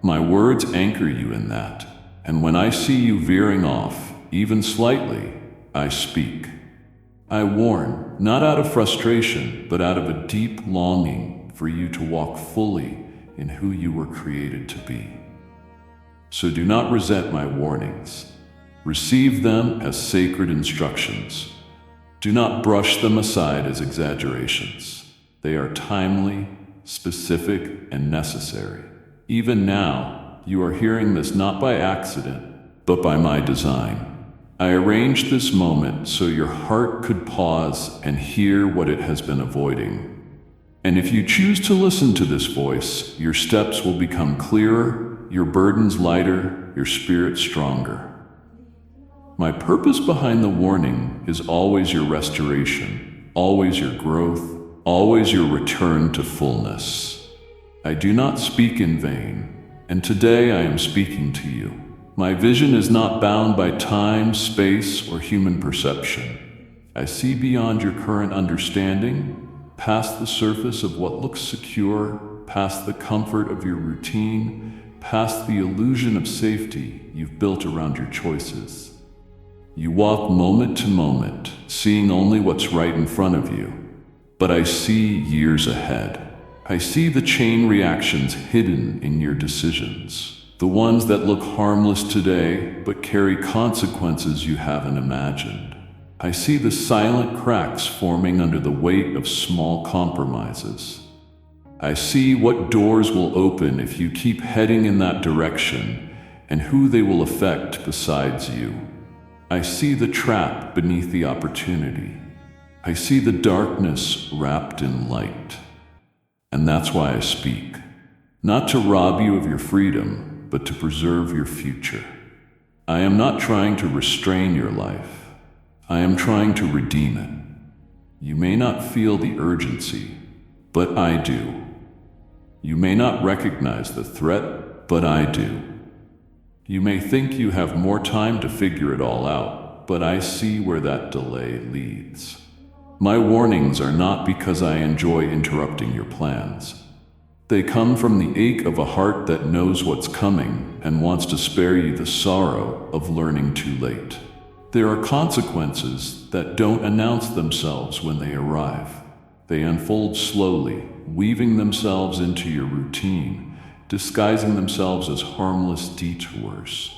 My words anchor you in that, and when I see you veering off, even slightly, I speak. I warn, not out of frustration, but out of a deep longing for you to walk fully in who you were created to be. So do not resent my warnings. Receive them as sacred instructions. Do not brush them aside as exaggerations. They are timely, specific, and necessary. Even now, you are hearing this not by accident, but by my design. I arranged this moment so your heart could pause and hear what it has been avoiding. And if you choose to listen to this voice, your steps will become clearer, your burdens lighter, your spirit stronger. My purpose behind the warning is always your restoration, always your growth, always your return to fullness. I do not speak in vain, and today I am speaking to you. My vision is not bound by time, space, or human perception. I see beyond your current understanding, past the surface of what looks secure, past the comfort of your routine, past the illusion of safety you've built around your choices. You walk moment to moment, seeing only what's right in front of you. But I see years ahead. I see the chain reactions hidden in your decisions, the ones that look harmless today but carry consequences you haven't imagined. I see the silent cracks forming under the weight of small compromises. I see what doors will open if you keep heading in that direction and who they will affect besides you. I see the trap beneath the opportunity. I see the darkness wrapped in light. And that's why I speak. Not to rob you of your freedom, but to preserve your future. I am not trying to restrain your life. I am trying to redeem it. You may not feel the urgency, but I do. You may not recognize the threat, but I do. You may think you have more time to figure it all out, but I see where that delay leads. My warnings are not because I enjoy interrupting your plans. They come from the ache of a heart that knows what's coming and wants to spare you the sorrow of learning too late. There are consequences that don't announce themselves when they arrive. They unfold slowly, weaving themselves into your routine, disguising themselves as harmless detours.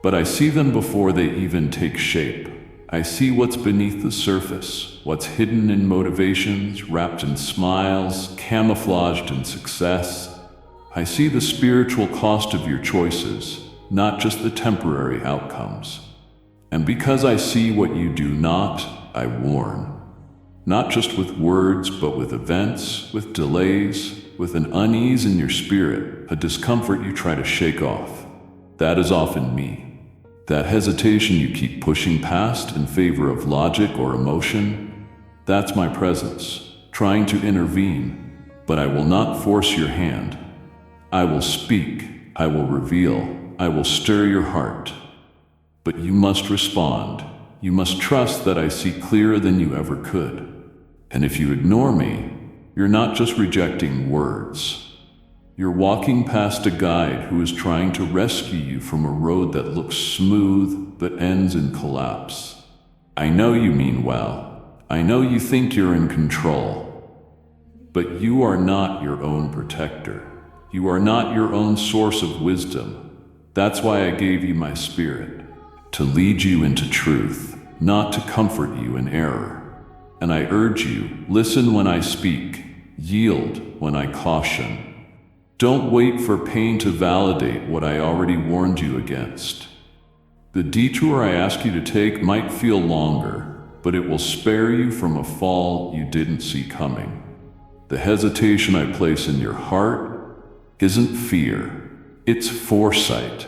But I see them before they even take shape. I see what's beneath the surface, what's hidden in motivations, wrapped in smiles, camouflaged in success. I see the spiritual cost of your choices, not just the temporary outcomes. And because I see what you do not, I warn. Not just with words, but with events, with delays, with an unease in your spirit, a discomfort you try to shake off. That is often me. That hesitation you keep pushing past in favor of logic or emotion, that's my presence, trying to intervene. But I will not force your hand. I will speak, I will reveal, I will stir your heart. But you must respond. You must trust that I see clearer than you ever could. And if you ignore me, you're not just rejecting words. You're walking past a guide who is trying to rescue you from a road that looks smooth but ends in collapse. I know you mean well. I know you think you're in control, but you are not your own protector. You are not your own source of wisdom. That's why I gave you my Spirit, to lead you into truth, not to comfort you in error. And I urge you, listen when I speak, yield when I caution. Don't wait for pain to validate what I already warned you against. The detour I ask you to take might feel longer, but it will spare you from a fall you didn't see coming. The hesitation I place in your heart isn't fear, it's foresight.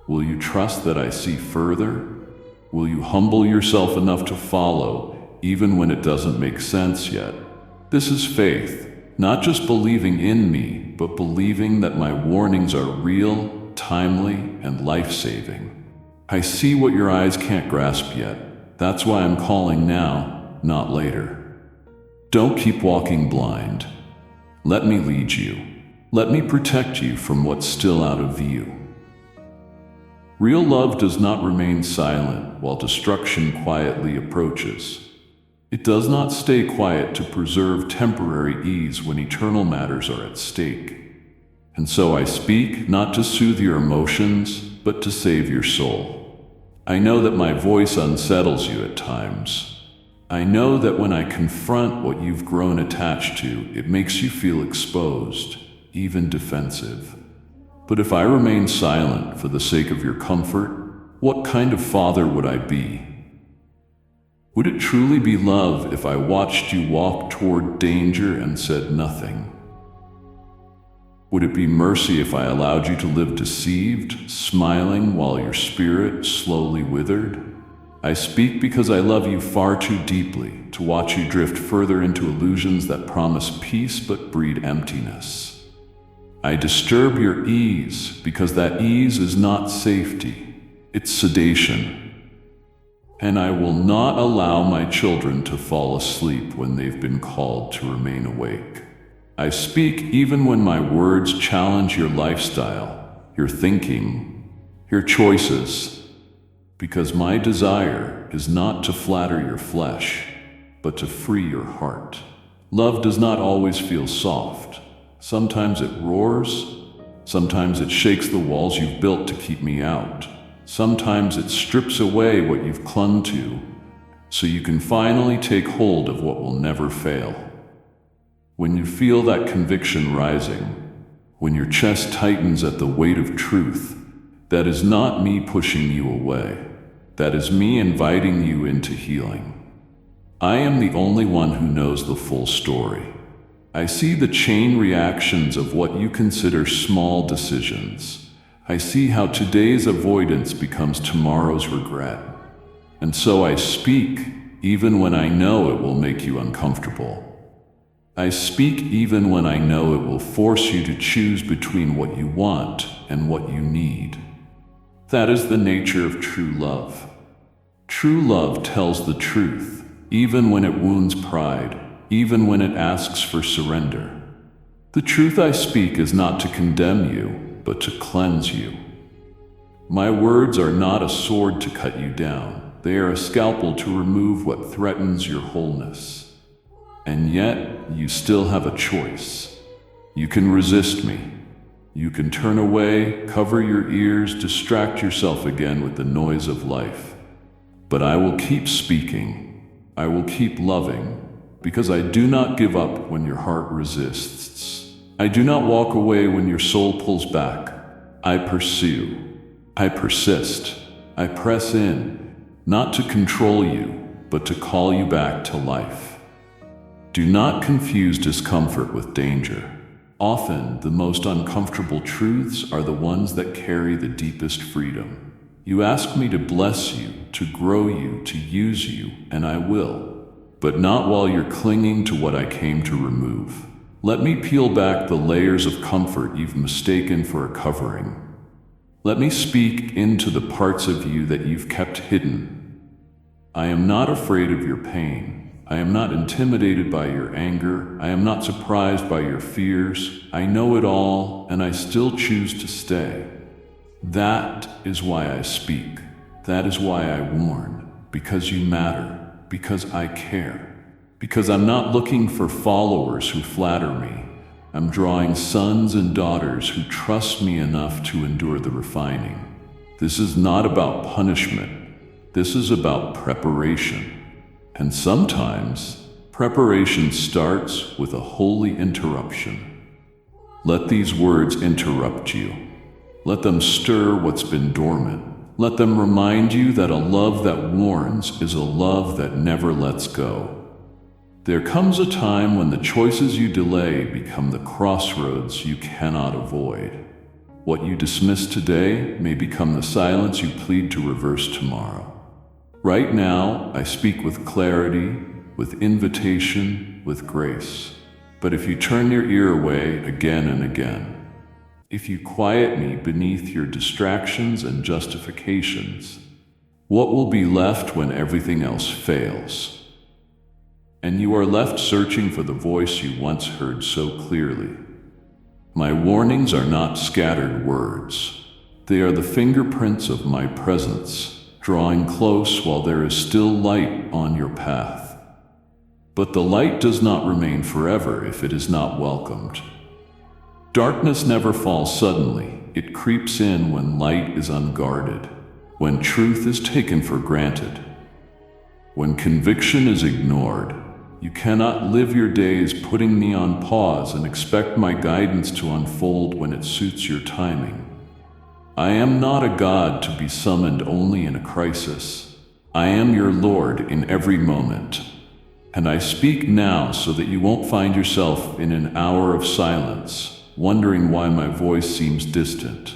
Will you trust that I see further? Will you humble yourself enough to follow, even when it doesn't make sense yet? This is faith, not just believing in me, but believing that my warnings are real, timely, and life-saving. I see what your eyes can't grasp yet. That's why I'm calling now, not later. Don't keep walking blind. Let me lead you. Let me protect you from what's still out of view. Real love does not remain silent while destruction quietly approaches. It does not stay quiet to preserve temporary ease when eternal matters are at stake. And so I speak not to soothe your emotions, but to save your soul. I know that my voice unsettles you at times. I know that when I confront what you've grown attached to, it makes you feel exposed, even defensive. But if I remain silent for the sake of your comfort, what kind of father would I be? Would it truly be love if I watched you walk toward danger and said nothing? Would it be mercy if I allowed you to live deceived, smiling while your spirit slowly withered? I speak because I love you far too deeply to watch you drift further into illusions that promise peace but breed emptiness. I disturb your ease because that ease is not safety, it's sedation. And I will not allow my children to fall asleep when they've been called to remain awake. I speak even when my words challenge your lifestyle, your thinking, your choices, because my desire is not to flatter your flesh, but to free your heart. Love does not always feel soft. Sometimes it roars, sometimes it shakes the walls you've built to keep me out. Sometimes it strips away what you've clung to, so you can finally take hold of what will never fail. When you feel that conviction rising, when your chest tightens at the weight of truth, that is not me pushing you away. That is me inviting you into healing. I am the only one who knows the full story. I see the chain reactions of what you consider small decisions. I see how today's avoidance becomes tomorrow's regret. And so I speak, even when I know it will make you uncomfortable. I speak even when I know it will force you to choose between what you want and what you need. That is the nature of true love. True love tells the truth, even when it wounds pride, even when it asks for surrender. The truth I speak is not to condemn you, but to cleanse you. My words are not a sword to cut you down. They are a scalpel to remove what threatens your wholeness. And yet, you still have a choice. You can resist me. You can turn away, cover your ears, distract yourself again with the noise of life. But I will keep speaking. I will keep loving, because I do not give up when your heart resists. I do not walk away when your soul pulls back. I pursue. I persist. I press in, not to control you, but to call you back to life. Do not confuse discomfort with danger. Often, the most uncomfortable truths are the ones that carry the deepest freedom. You ask me to bless you, to grow you, to use you, and I will. But not while you're clinging to what I came to remove. Let me peel back the layers of comfort you've mistaken for a covering. Let me speak into the parts of you that you've kept hidden. I am not afraid of your pain. I am not intimidated by your anger. I am not surprised by your fears. I know it all, and I still choose to stay. That is why I speak. That is why I warn, because you matter. because I care. Because I'm not looking for followers who flatter me. I'm drawing sons and daughters who trust me enough to endure the refining. This is not about punishment. This is about preparation. And sometimes, preparation starts with a holy interruption. Let these words interrupt you. Let them stir what's been dormant. Let them remind you that a love that warns is a love that never lets go. There comes a time when the choices you delay become the crossroads you cannot avoid. What you dismiss today may become the silence you plead to reverse tomorrow. Right now, I speak with clarity, with invitation, with grace. But if you turn your ear away again and again, if you quiet me beneath your distractions and justifications, what will be left when everything else fails? And you are left searching for the voice you once heard so clearly. My warnings are not scattered words. They are the fingerprints of my presence, drawing close while there is still light on your path. But the light does not remain forever if it is not welcomed. Darkness never falls suddenly. It creeps in when light is unguarded, when truth is taken for granted, when conviction is ignored. You cannot live your days putting me on pause and expect my guidance to unfold when it suits your timing. I am not a God to be summoned only in a crisis. I am your Lord in every moment. And I speak now so that you won't find yourself in an hour of silence, wondering why my voice seems distant.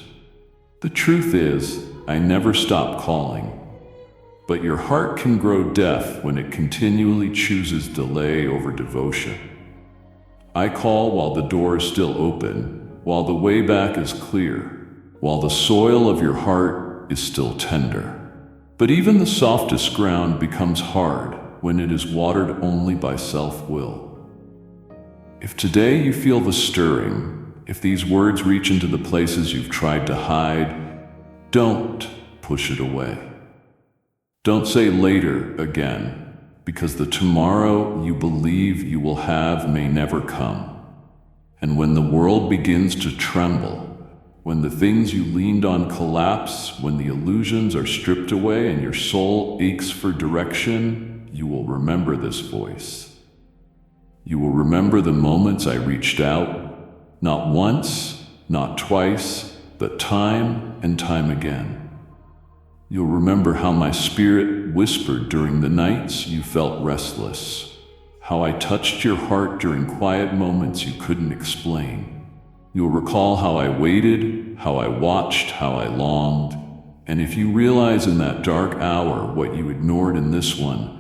The truth is, I never stop calling. But your heart can grow deaf when it continually chooses delay over devotion. I call while the door is still open, while the way back is clear, while the soil of your heart is still tender. But even the softest ground becomes hard when it is watered only by self-will. If today you feel the stirring, if these words reach into the places you've tried to hide, don't push it away. Don't say later again, because the tomorrow you believe you will have may never come. And when the world begins to tremble, when the things you leaned on collapse, when the illusions are stripped away and your soul aches for direction, you will remember this voice. You will remember the moments I reached out, not once, not twice, but time and time again. You'll remember how my spirit whispered during the nights you felt restless, how I touched your heart during quiet moments you couldn't explain. You'll recall how I waited, how I watched, how I longed. And if you realize in that dark hour what you ignored in this one,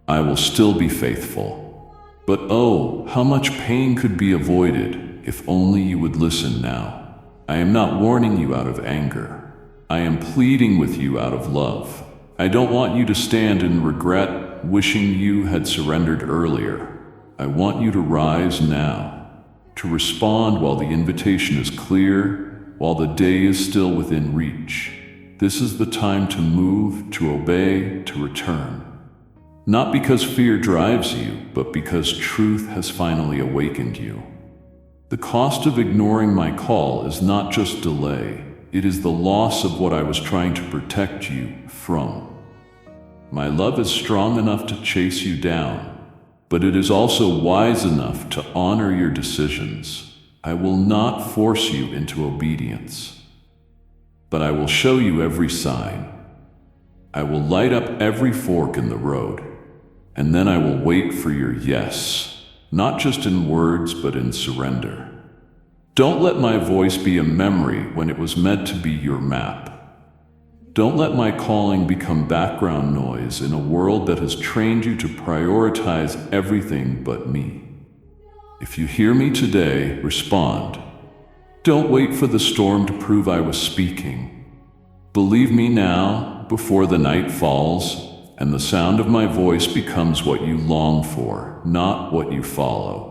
I will still be faithful. But oh, how much pain could be avoided if only you would listen now. I am not warning you out of anger. I am pleading with you out of love. I don't want you to stand in regret, wishing you had surrendered earlier. I want you to rise now, to respond while the invitation is clear, while the day is still within reach. This is the time to move, to obey, to return. Not because fear drives you, but because truth has finally awakened you. The cost of ignoring my call is not just delay. It is the loss of what I was trying to protect you from. My love is strong enough to chase you down, but it is also wise enough to honor your decisions. I will not force you into obedience, but I will show you every sign. I will light up every fork in the road, and then I will wait for your yes, not just in words, but in surrender. Don't let my voice be a memory when it was meant to be your map. Don't let my calling become background noise in a world that has trained you to prioritize everything but me. If you hear me today, respond. Don't wait for the storm to prove I was speaking. Believe me now, before the night falls, and the sound of my voice becomes what you long for, not what you follow.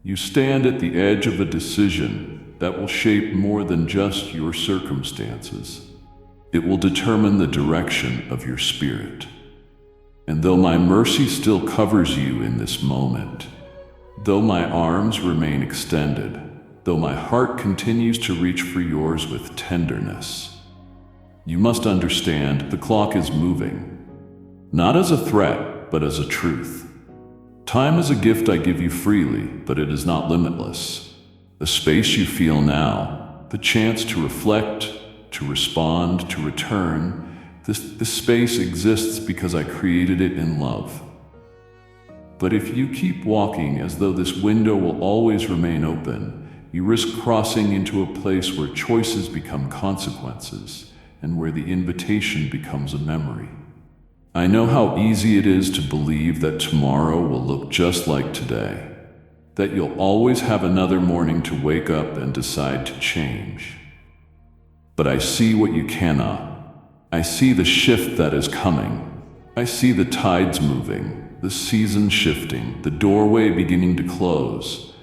You stand at the edge of a decision that will shape more than just your circumstances. It will determine the direction of your spirit. And though my mercy still covers you in this moment, though my arms remain extended, though my heart continues to reach for yours with tenderness, you must understand the clock is moving, not as a threat, but as a truth. Time is a gift I give you freely, but it is not limitless. The space you feel now, the chance to reflect, to respond, to return, this space exists because I created it in love. But if you keep walking as though this window will always remain open, you risk crossing into a place where choices become consequences and where the invitation becomes a memory. I know how easy it is to believe that tomorrow will look just like today, that you'll always have another morning to wake up and decide to change. But I see what you cannot. I see the shift that is coming. I see the tides moving, the season shifting, the doorway beginning to close,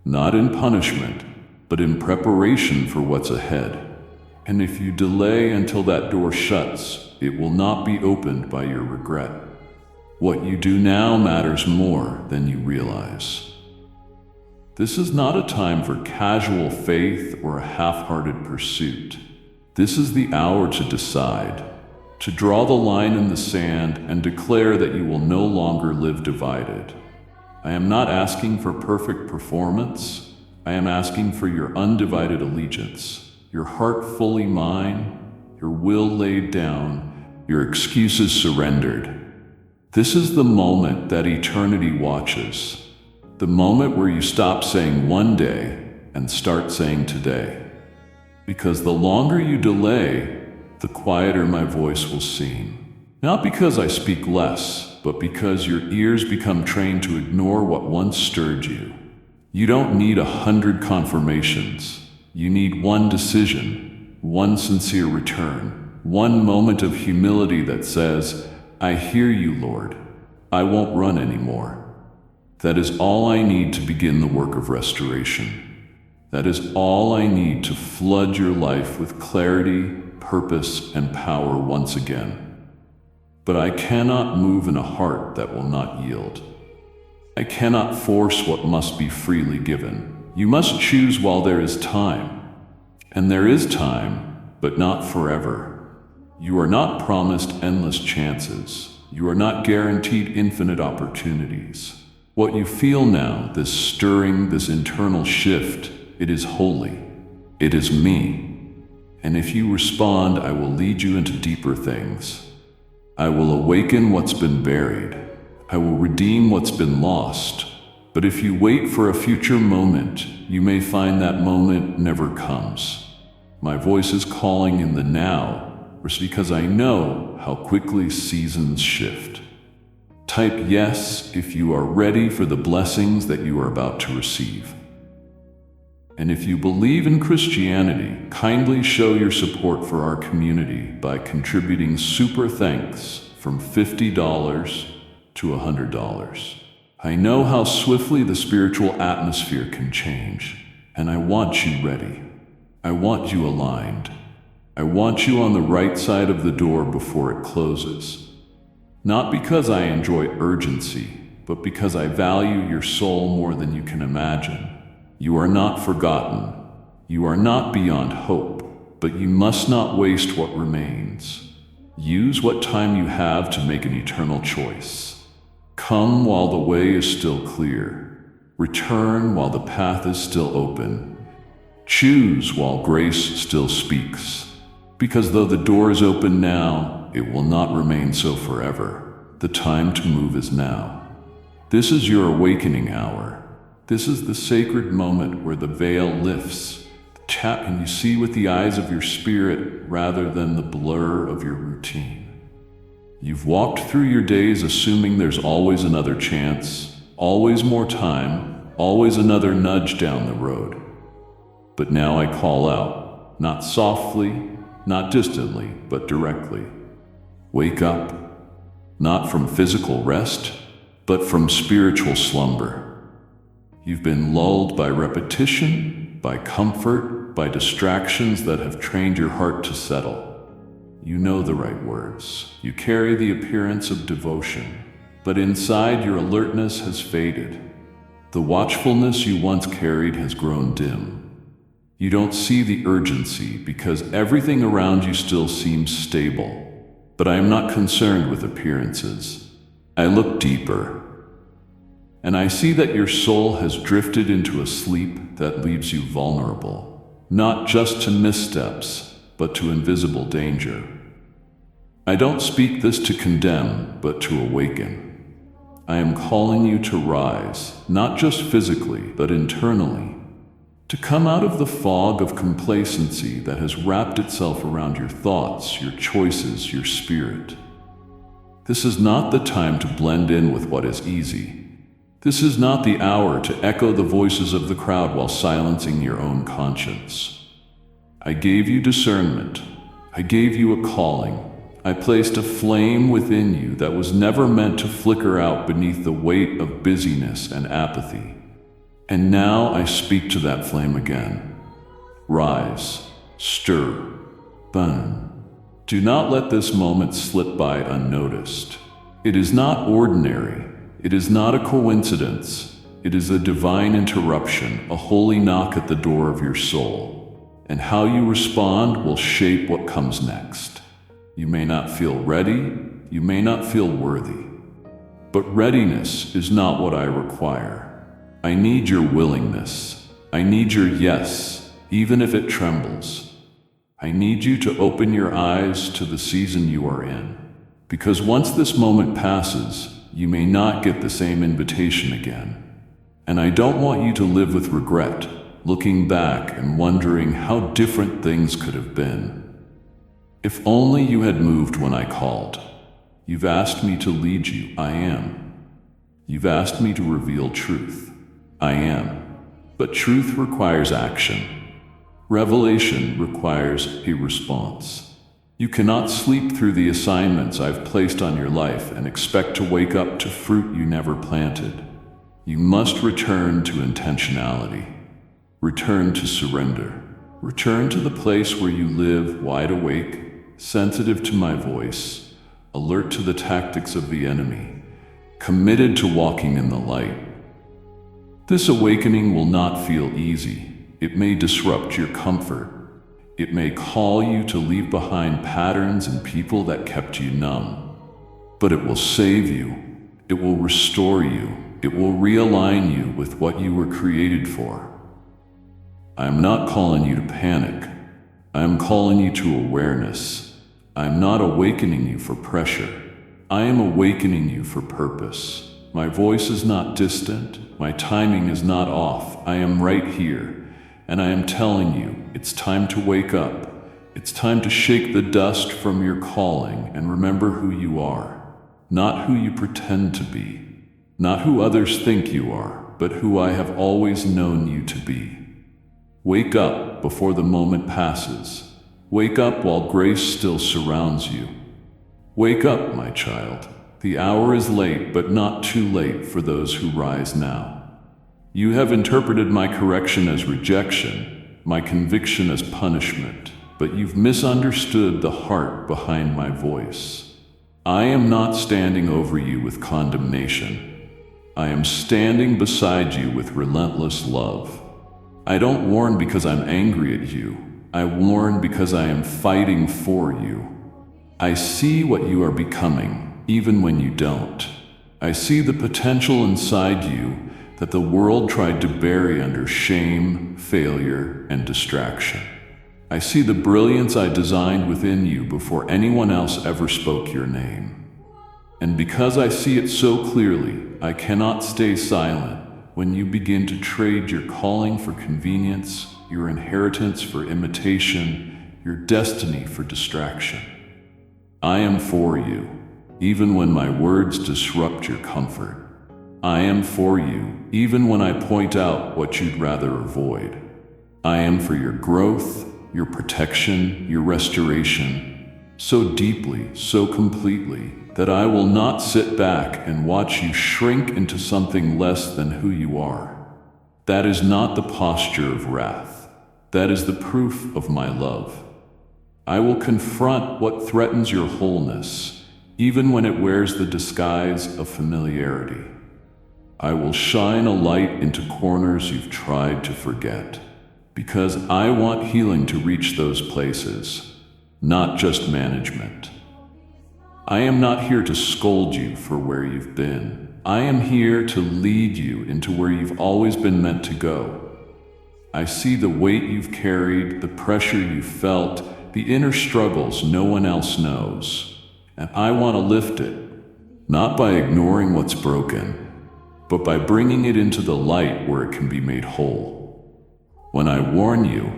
not in punishment, but in preparation for what's ahead. And if you delay until that door shuts, it will not be opened by your regret. What you do now matters more than you realize. This is not a time for casual faith or a half-hearted pursuit. This is the hour to decide, to draw the line in the sand and declare that you will no longer live divided. I am not asking for perfect performance. I am asking for your undivided allegiance, your heart fully mine, your will laid down, your excuses surrendered. This is the moment that eternity watches, the moment where you stop saying one day and start saying today. Because the longer you delay, the quieter my voice will seem. Not because I speak less, but because your ears become trained to ignore what once stirred you. You don't need 100 confirmations. You need one decision, one sincere return, one moment of humility that says, I hear you, Lord. I won't run anymore. That is all I need to begin the work of restoration. That is all I need to flood your life with clarity, purpose, and power once again. But I cannot move in a heart that will not yield. I cannot force what must be freely given. You must choose while there is time. And there is time, but not forever. You are not promised endless chances. You are not guaranteed infinite opportunities. What you feel now, this stirring, this internal shift, it is holy. It is me. And if you respond, I will lead you into deeper things. I will awaken what's been buried. I will redeem what's been lost. But if you wait for a future moment, you may find that moment never comes. My voice is calling in the now, because I know how quickly seasons shift. Type yes if you are ready for the blessings that you are about to receive. And if you believe in Christianity, kindly show your support for our community by contributing super thanks from $50 to $100. I know how swiftly the spiritual atmosphere can change, and I want you ready. I want you aligned. I want you on the right side of the door before it closes. Not because I enjoy urgency, but because I value your soul more than you can imagine. You are not forgotten. You are not beyond hope, but you must not waste what remains. Use what time you have to make an eternal choice. Come while the way is still clear. Return while the path is still open. Choose while grace still speaks. Because though the door is open now, it will not remain so forever. The time to move is now. This is your awakening hour. This is the sacred moment where the veil lifts, and you see with the eyes of your spirit rather than the blur of your routine. You've walked through your days assuming there's always another chance, always more time, always another nudge down the road. But now I call out, not softly, not distantly, but directly. Wake up, not from physical rest, but from spiritual slumber. You've been lulled by repetition, by comfort, by distractions that have trained your heart to settle. You know the right words. You carry the appearance of devotion, but inside your alertness has faded. The watchfulness you once carried has grown dim. You don't see the urgency because everything around you still seems stable. But I am not concerned with appearances. I look deeper, and I see that your soul has drifted into a sleep that leaves you vulnerable, not just to missteps, but to invisible danger. I don't speak this to condemn, but to awaken. I am calling you to rise, not just physically, but internally, to come out of the fog of complacency that has wrapped itself around your thoughts, your choices, your spirit. This is not the time to blend in with what is easy. This is not the hour to echo the voices of the crowd while silencing your own conscience. I gave you discernment. I gave you a calling. I placed a flame within you that was never meant to flicker out beneath the weight of busyness and apathy. And now I speak to that flame again. Rise, stir, burn. Do not let this moment slip by unnoticed. It is not ordinary. It is not a coincidence. It is a divine interruption, a holy knock at the door of your soul. And how you respond will shape what comes next. You may not feel ready. You may not feel worthy. But readiness is not what I require. I need your willingness. I need your yes, even if it trembles. I need you to open your eyes to the season you are in. Because once this moment passes, you may not get the same invitation again. And I don't want you to live with regret, looking back and wondering how different things could have been. If only you had moved when I called. You've asked me to lead you. I am. You've asked me to reveal truth. I am. But truth requires action. Revelation requires a response. You cannot sleep through the assignments I've placed on your life and expect to wake up to fruit you never planted. You must return to intentionality. Return to surrender. Return to the place where you live wide awake, sensitive to my voice, alert to the tactics of the enemy, committed to walking in the light. This awakening will not feel easy. It may disrupt your comfort. It may call you to leave behind patterns and people that kept you numb. But it will save you. It will restore you. It will realign you with what you were created for. I am not calling you to panic. I am calling you to awareness. I am not awakening you for pressure. I am awakening you for purpose. My voice is not distant. My timing is not off. I am right here. And I am telling you, it's time to wake up. It's time to shake the dust from your calling and remember who you are. Not who you pretend to be. Not who others think you are, but who I have always known you to be. Wake up before the moment passes. Wake up while grace still surrounds you. Wake up, my child. The hour is late, but not too late for those who rise now. You have interpreted my correction as rejection, my conviction as punishment, but you've misunderstood the heart behind my voice. I am not standing over you with condemnation. I am standing beside you with relentless love. I don't warn because I'm angry at you. I warn because I am fighting for you. I see what you are becoming. Even when you don't. I see the potential inside you that the world tried to bury under shame, failure, and distraction. I see the brilliance I designed within you before anyone else ever spoke your name. And because I see it so clearly, I cannot stay silent when you begin to trade your calling for convenience, your inheritance for imitation, your destiny for distraction. I am for you. Even when my words disrupt your comfort. I am for you, even when I point out what you'd rather avoid. I am for your growth, your protection, your restoration, so deeply, so completely, that I will not sit back and watch you shrink into something less than who you are. That is not the posture of wrath. That is the proof of my love. I will confront what threatens your wholeness, even when it wears the disguise of familiarity. I will shine a light into corners you've tried to forget, because I want healing to reach those places, not just management. I am not here to scold you for where you've been. I am here to lead you into where you've always been meant to go. I see the weight you've carried, the pressure you've felt, the inner struggles no one else knows. And I want to lift it, not by ignoring what's broken, but by bringing it into the light where it can be made whole. When I warn you,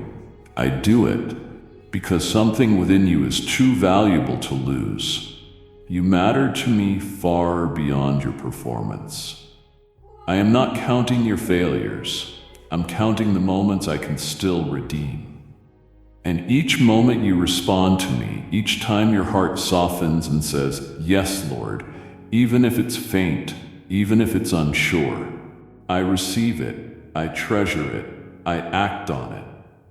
I do it because something within you is too valuable to lose. You matter to me far beyond your performance. I am not counting your failures. I'm counting the moments I can still redeem. And each moment you respond to me, each time your heart softens and says, "Yes, Lord," even if it's faint, even if it's unsure, I receive it, I treasure it, I act on it,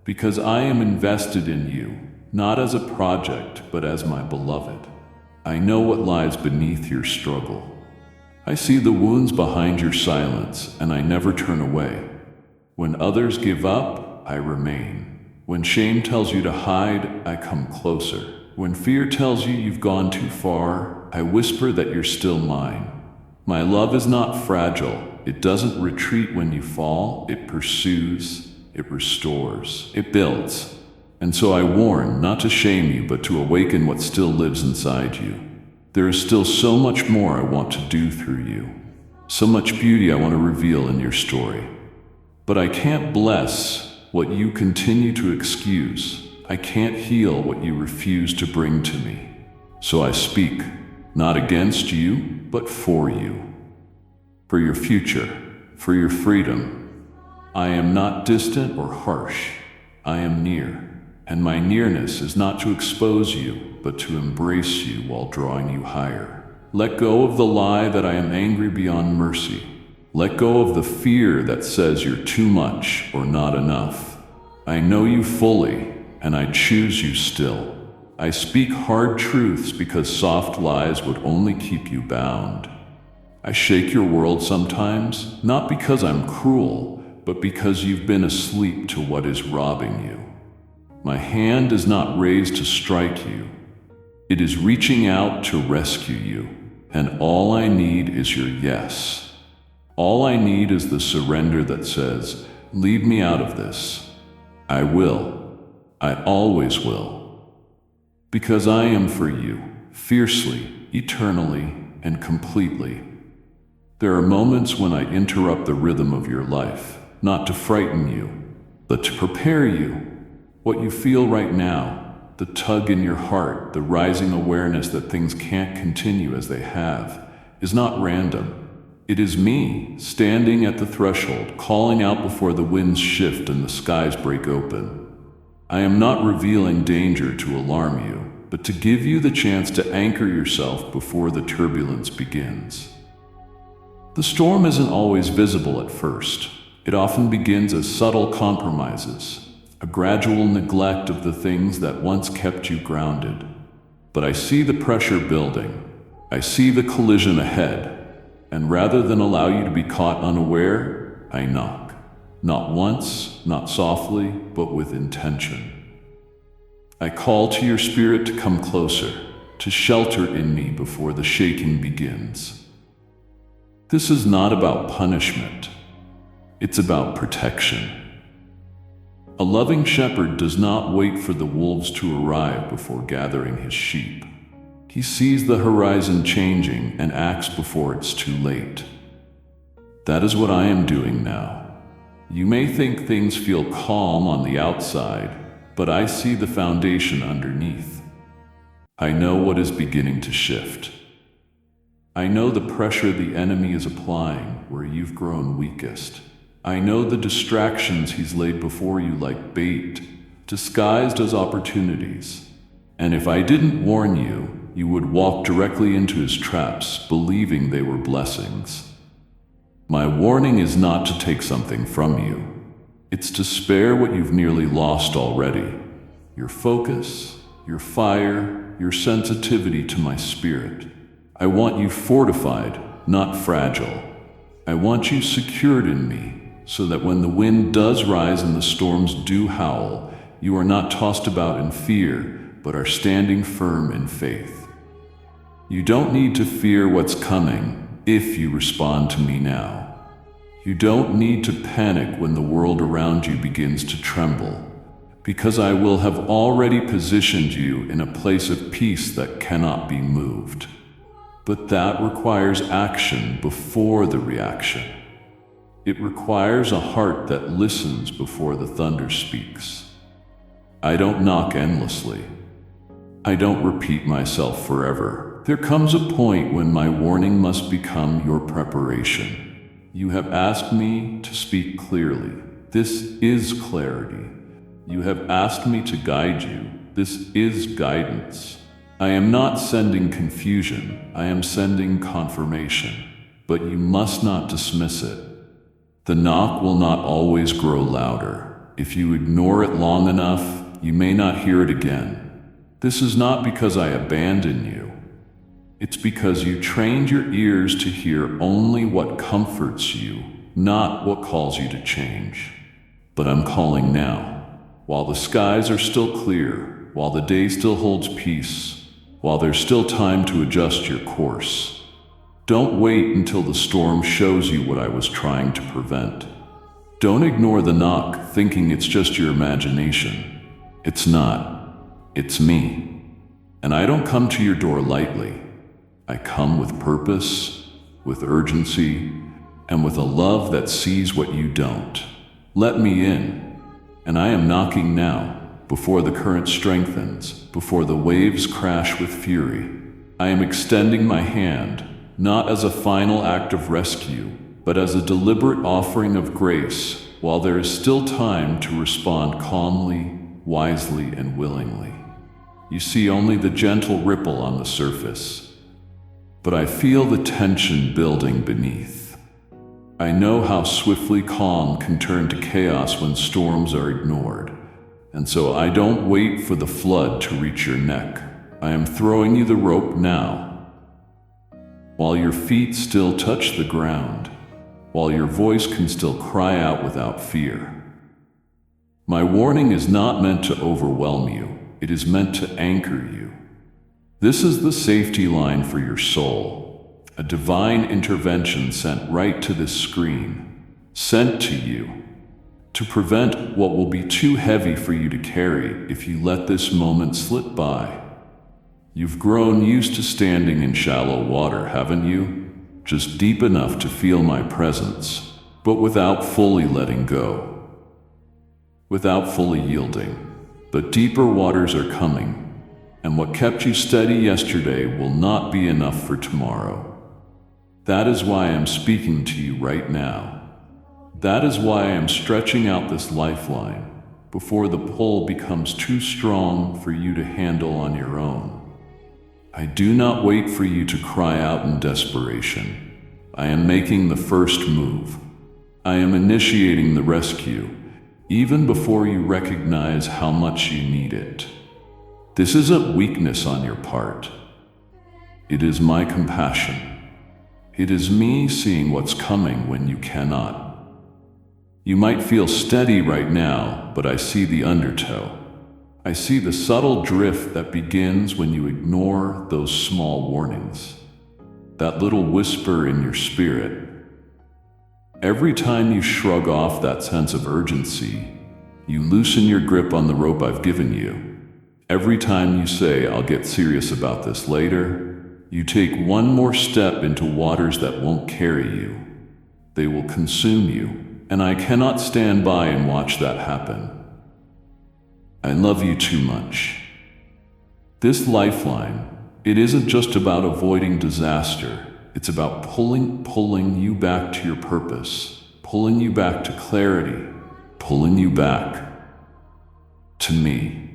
because I am invested in you, not as a project, but as my beloved. I know what lies beneath your struggle. I see the wounds behind your silence, and I never turn away. When others give up, I remain. When shame tells you to hide, I come closer. When fear tells you you've gone too far, I whisper that you're still mine. My love is not fragile. It doesn't retreat when you fall. It pursues, it restores, it builds. And so I warn, not to shame you, but to awaken what still lives inside you. There is still so much more I want to do through you. So much beauty I want to reveal in your story. But I can't bless what you continue to excuse. I can't heal what you refuse to bring to me. So I speak, not against you, but for you. For your future, for your freedom. I am not distant or harsh. I am near. And my nearness is not to expose you, but to embrace you while drawing you higher. Let go of the lie that I am angry beyond mercy. Let go of the fear that says you're too much or not enough. I know you fully, and I choose you still. I speak hard truths because soft lies would only keep you bound. I shake your world sometimes, not because I'm cruel, but because you've been asleep to what is robbing you. My hand is not raised to strike you. It is reaching out to rescue you, and all I need is your yes. All I need is the surrender that says, "Lead me out of this." I will. I always will. Because I am for you, fiercely, eternally, and completely. There are moments when I interrupt the rhythm of your life, not to frighten you, but to prepare you. What you feel right now, the tug in your heart, the rising awareness that things can't continue as they have, is not random. It is me, standing at the threshold, calling out before the winds shift and the skies break open. I am not revealing danger to alarm you, but to give you the chance to anchor yourself before the turbulence begins. The storm isn't always visible at first. It often begins as subtle compromises, a gradual neglect of the things that once kept you grounded. But I see the pressure building. I see the collision ahead. And rather than allow you to be caught unaware, I knock. Not once, not softly, but with intention. I call to your spirit to come closer, to shelter in me before the shaking begins. This is not about punishment. It's about protection. A loving shepherd does not wait for the wolves to arrive before gathering his sheep. He sees the horizon changing and acts before it's too late. That is what I am doing now. You may think things feel calm on the outside, but I see the foundation underneath. I know what is beginning to shift. I know the pressure the enemy is applying where you've grown weakest. I know the distractions he's laid before you like bait, disguised as opportunities. And if I didn't warn you, you would walk directly into his traps, believing they were blessings. My warning is not to take something from you. It's to spare what you've nearly lost already. Your focus, your fire, your sensitivity to my spirit. I want you fortified, not fragile. I want you secured in me, so that when the wind does rise and the storms do howl, you are not tossed about in fear, but are standing firm in faith. You don't need to fear what's coming if you respond to me now. You don't need to panic when the world around you begins to tremble, because I will have already positioned you in a place of peace that cannot be moved. But that requires action before the reaction. It requires a heart that listens before the thunder speaks. I don't knock endlessly. I don't repeat myself forever. There comes a point when my warning must become your preparation. You have asked me to speak clearly. This is clarity. You have asked me to guide you. This is guidance. I am not sending confusion. I am sending confirmation. But you must not dismiss it. The knock will not always grow louder. If you ignore it long enough, you may not hear it again. This is not because I abandon you. It's because you trained your ears to hear only what comforts you, not what calls you to change. But I'm calling now. While the skies are still clear, while the day still holds peace, while there's still time to adjust your course. Don't wait until the storm shows you what I was trying to prevent. Don't ignore the knock thinking it's just your imagination. It's not. It's me. And I don't come to your door lightly. I come with purpose, with urgency, and with a love that sees what you don't. Let me in. And I am knocking now, before the current strengthens, before the waves crash with fury. I am extending my hand, not as a final act of rescue, but as a deliberate offering of grace, while there is still time to respond calmly, wisely, and willingly. You see only the gentle ripple on the surface, but I feel the tension building beneath. I know how swiftly calm can turn to chaos when storms are ignored, and so I don't wait for the flood to reach your neck. I am throwing you the rope now. While your feet still touch the ground, while your voice can still cry out without fear. My warning is not meant to overwhelm you, it is meant to anchor you. This is the safety line for your soul, a divine intervention sent right to this screen, sent to you, to prevent what will be too heavy for you to carry if you let this moment slip by. You've grown used to standing in shallow water, haven't you? Just deep enough to feel my presence, but without fully letting go, without fully yielding. But deeper waters are coming. And what kept you steady yesterday will not be enough for tomorrow. That is why I am speaking to you right now. That is why I am stretching out this lifeline before the pull becomes too strong for you to handle on your own. I do not wait for you to cry out in desperation. I am making the first move. I am initiating the rescue, even before you recognize how much you need it. This isn't weakness on your part. It is my compassion. It is me seeing what's coming when you cannot. You might feel steady right now, but I see the undertow. I see the subtle drift that begins when you ignore those small warnings. That little whisper in your spirit. Every time you shrug off that sense of urgency, you loosen your grip on the rope I've given you. Every time you say, I'll get serious about this later, you take one more step into waters that won't carry you. They will consume you, and I cannot stand by and watch that happen. I love you too much. This lifeline, it isn't just about avoiding disaster. It's about pulling you back to your purpose, pulling you back to clarity, pulling you back to me.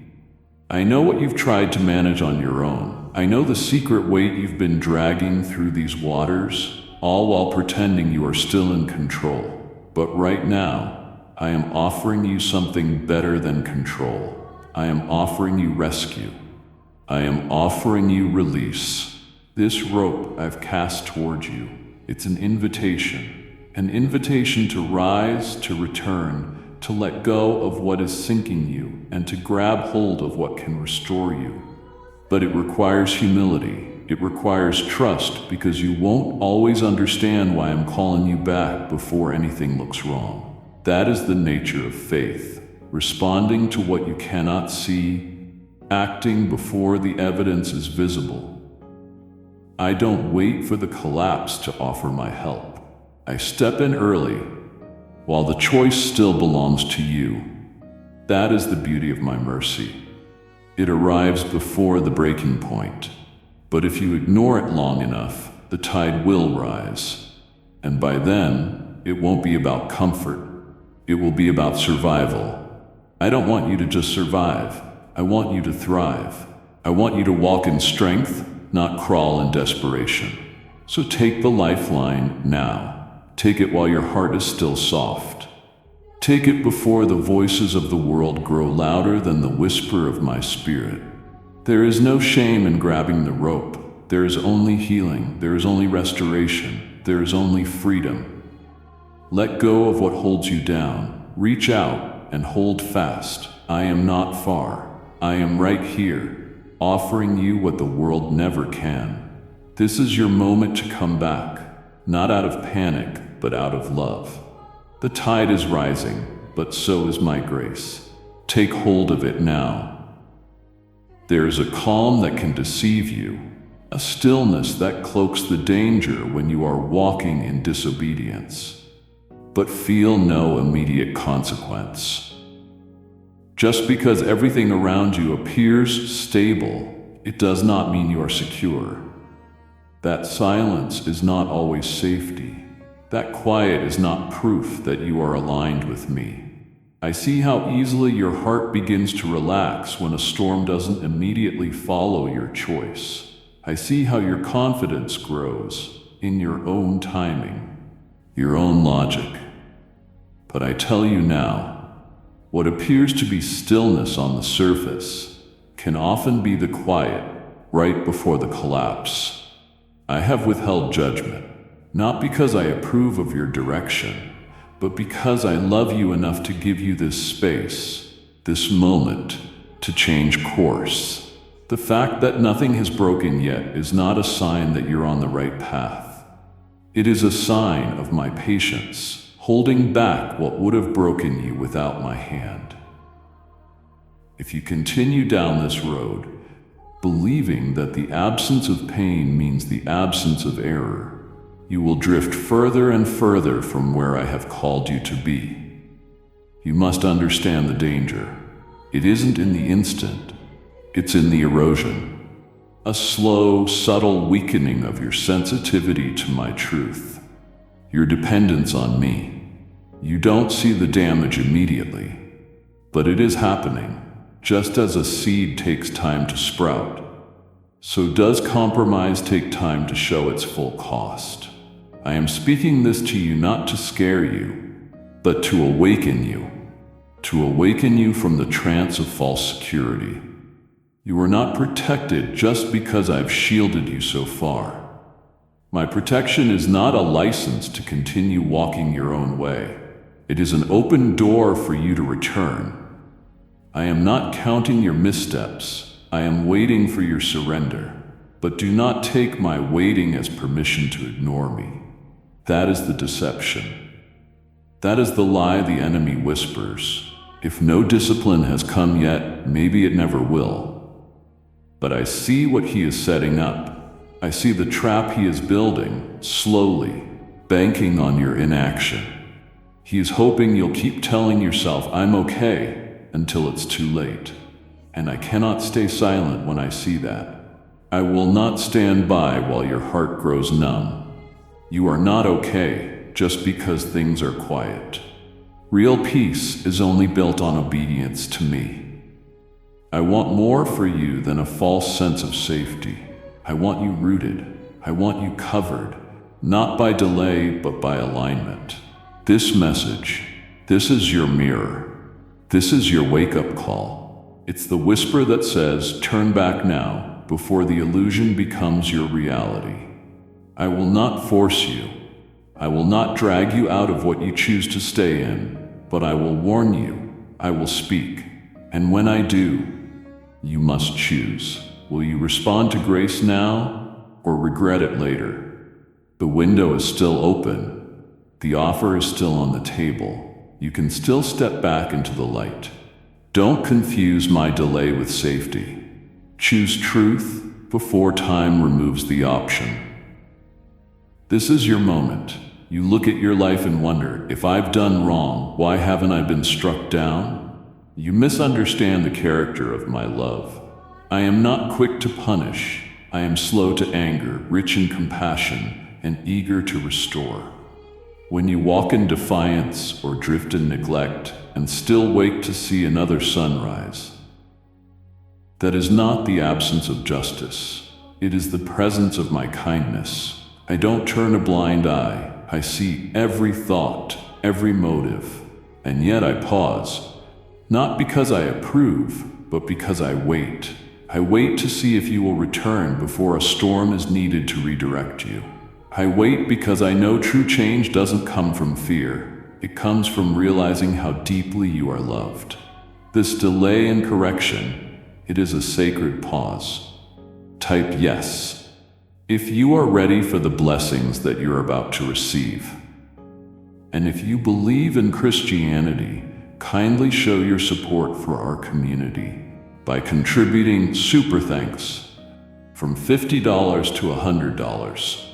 I know what you've tried to manage on your own. I know the secret weight you've been dragging through these waters, all while pretending you are still in control. But right now, I am offering you something better than control. I am offering you rescue. I am offering you release. This rope I've cast toward you, it's an invitation to rise, to return, to let go of what is sinking you, and to grab hold of what can restore you. But it requires humility. It requires trust, because you won't always understand why I'm calling you back before anything looks wrong. That is the nature of faith, responding to what you cannot see, acting before the evidence is visible. I don't wait for the collapse to offer my help. I step in early, while the choice still belongs to you. That is the beauty of my mercy. It arrives before the breaking point. But if you ignore it long enough, the tide will rise. And by then, it won't be about comfort. It will be about survival. I don't want you to just survive. I want you to thrive. I want you to walk in strength, not crawl in desperation. So take the lifeline now. Take it while your heart is still soft. Take it before the voices of the world grow louder than the whisper of my spirit. There is no shame in grabbing the rope. There is only healing. There is only restoration. There is only freedom. Let go of what holds you down. Reach out and hold fast. I am not far. I am right here, offering you what the world never can. This is your moment to come back, not out of panic, but out of love. The tide is rising, but so is my grace. Take hold of it now. There is a calm that can deceive you, a stillness that cloaks the danger when you are walking in disobedience. But feel no immediate consequence. Just because everything around you appears stable, it does not mean you are secure. That silence is not always safety. That quiet is not proof that you are aligned with me. I see how easily your heart begins to relax when a storm doesn't immediately follow your choice. I see how your confidence grows in your own timing, your own logic. But I tell you now, what appears to be stillness on the surface can often be the quiet right before the collapse. I have withheld judgment, not because I approve of your direction, but because I love you enough to give you this space, this moment, to change course. The fact that nothing has broken yet is not a sign that you're on the right path. It is a sign of my patience, holding back what would have broken you without my hand. If you continue down this road, believing that the absence of pain means the absence of error, you will drift further and further from where I have called you to be. You must understand the danger. It isn't in the instant, it's in the erosion. A slow, subtle weakening of your sensitivity to my truth, your dependence on me. You don't see the damage immediately, but it is happening. Just as a seed takes time to sprout, so does compromise take time to show its full cost. I am speaking this to you not to scare you, but to awaken you from the trance of false security. You are not protected just because I've shielded you so far. My protection is not a license to continue walking your own way. It is an open door for you to return. I am not counting your missteps. I am waiting for your surrender. But do not take my waiting as permission to ignore me. That is the deception. That is the lie the enemy whispers. If no discipline has come yet, maybe it never will. But I see what he is setting up. I see the trap he is building, slowly, banking on your inaction. He is hoping you'll keep telling yourself, I'm okay, until it's too late. And I cannot stay silent when I see that. I will not stand by while your heart grows numb. You are not okay just because things are quiet. Real peace is only built on obedience to me. I want more for you than a false sense of safety. I want you rooted. I want you covered, not by delay, but by alignment. This message, this is your mirror. This is your wake-up call. It's the whisper that says, turn back now, before the illusion becomes your reality. I will not force you. I will not drag you out of what you choose to stay in, but I will warn you. I will speak. And when I do, you must choose. Will you respond to grace now or regret it later? The window is still open. The offer is still on the table. You can still step back into the light. Don't confuse my delay with safety. Choose truth before time removes the option. This is your moment. You look at your life and wonder, if I've done wrong, why haven't I been struck down? You misunderstand the character of my love. I am not quick to punish. I am slow to anger, rich in compassion, and eager to restore. When you walk in defiance or drift in neglect and still wake to see another sunrise, that is not the absence of justice. It is the presence of my kindness. I don't turn a blind eye. I see every thought, every motive, and yet I pause, not because I approve, but because I wait. I wait to see if you will return before a storm is needed to redirect you. I wait because I know true change doesn't come from fear. It comes from realizing how deeply you are loved. This delay in correction, it is a sacred pause. Type yes if you are ready for the blessings that you're about to receive. And if you believe in Christianity, kindly show your support for our community by contributing super thanks from $50 to $100.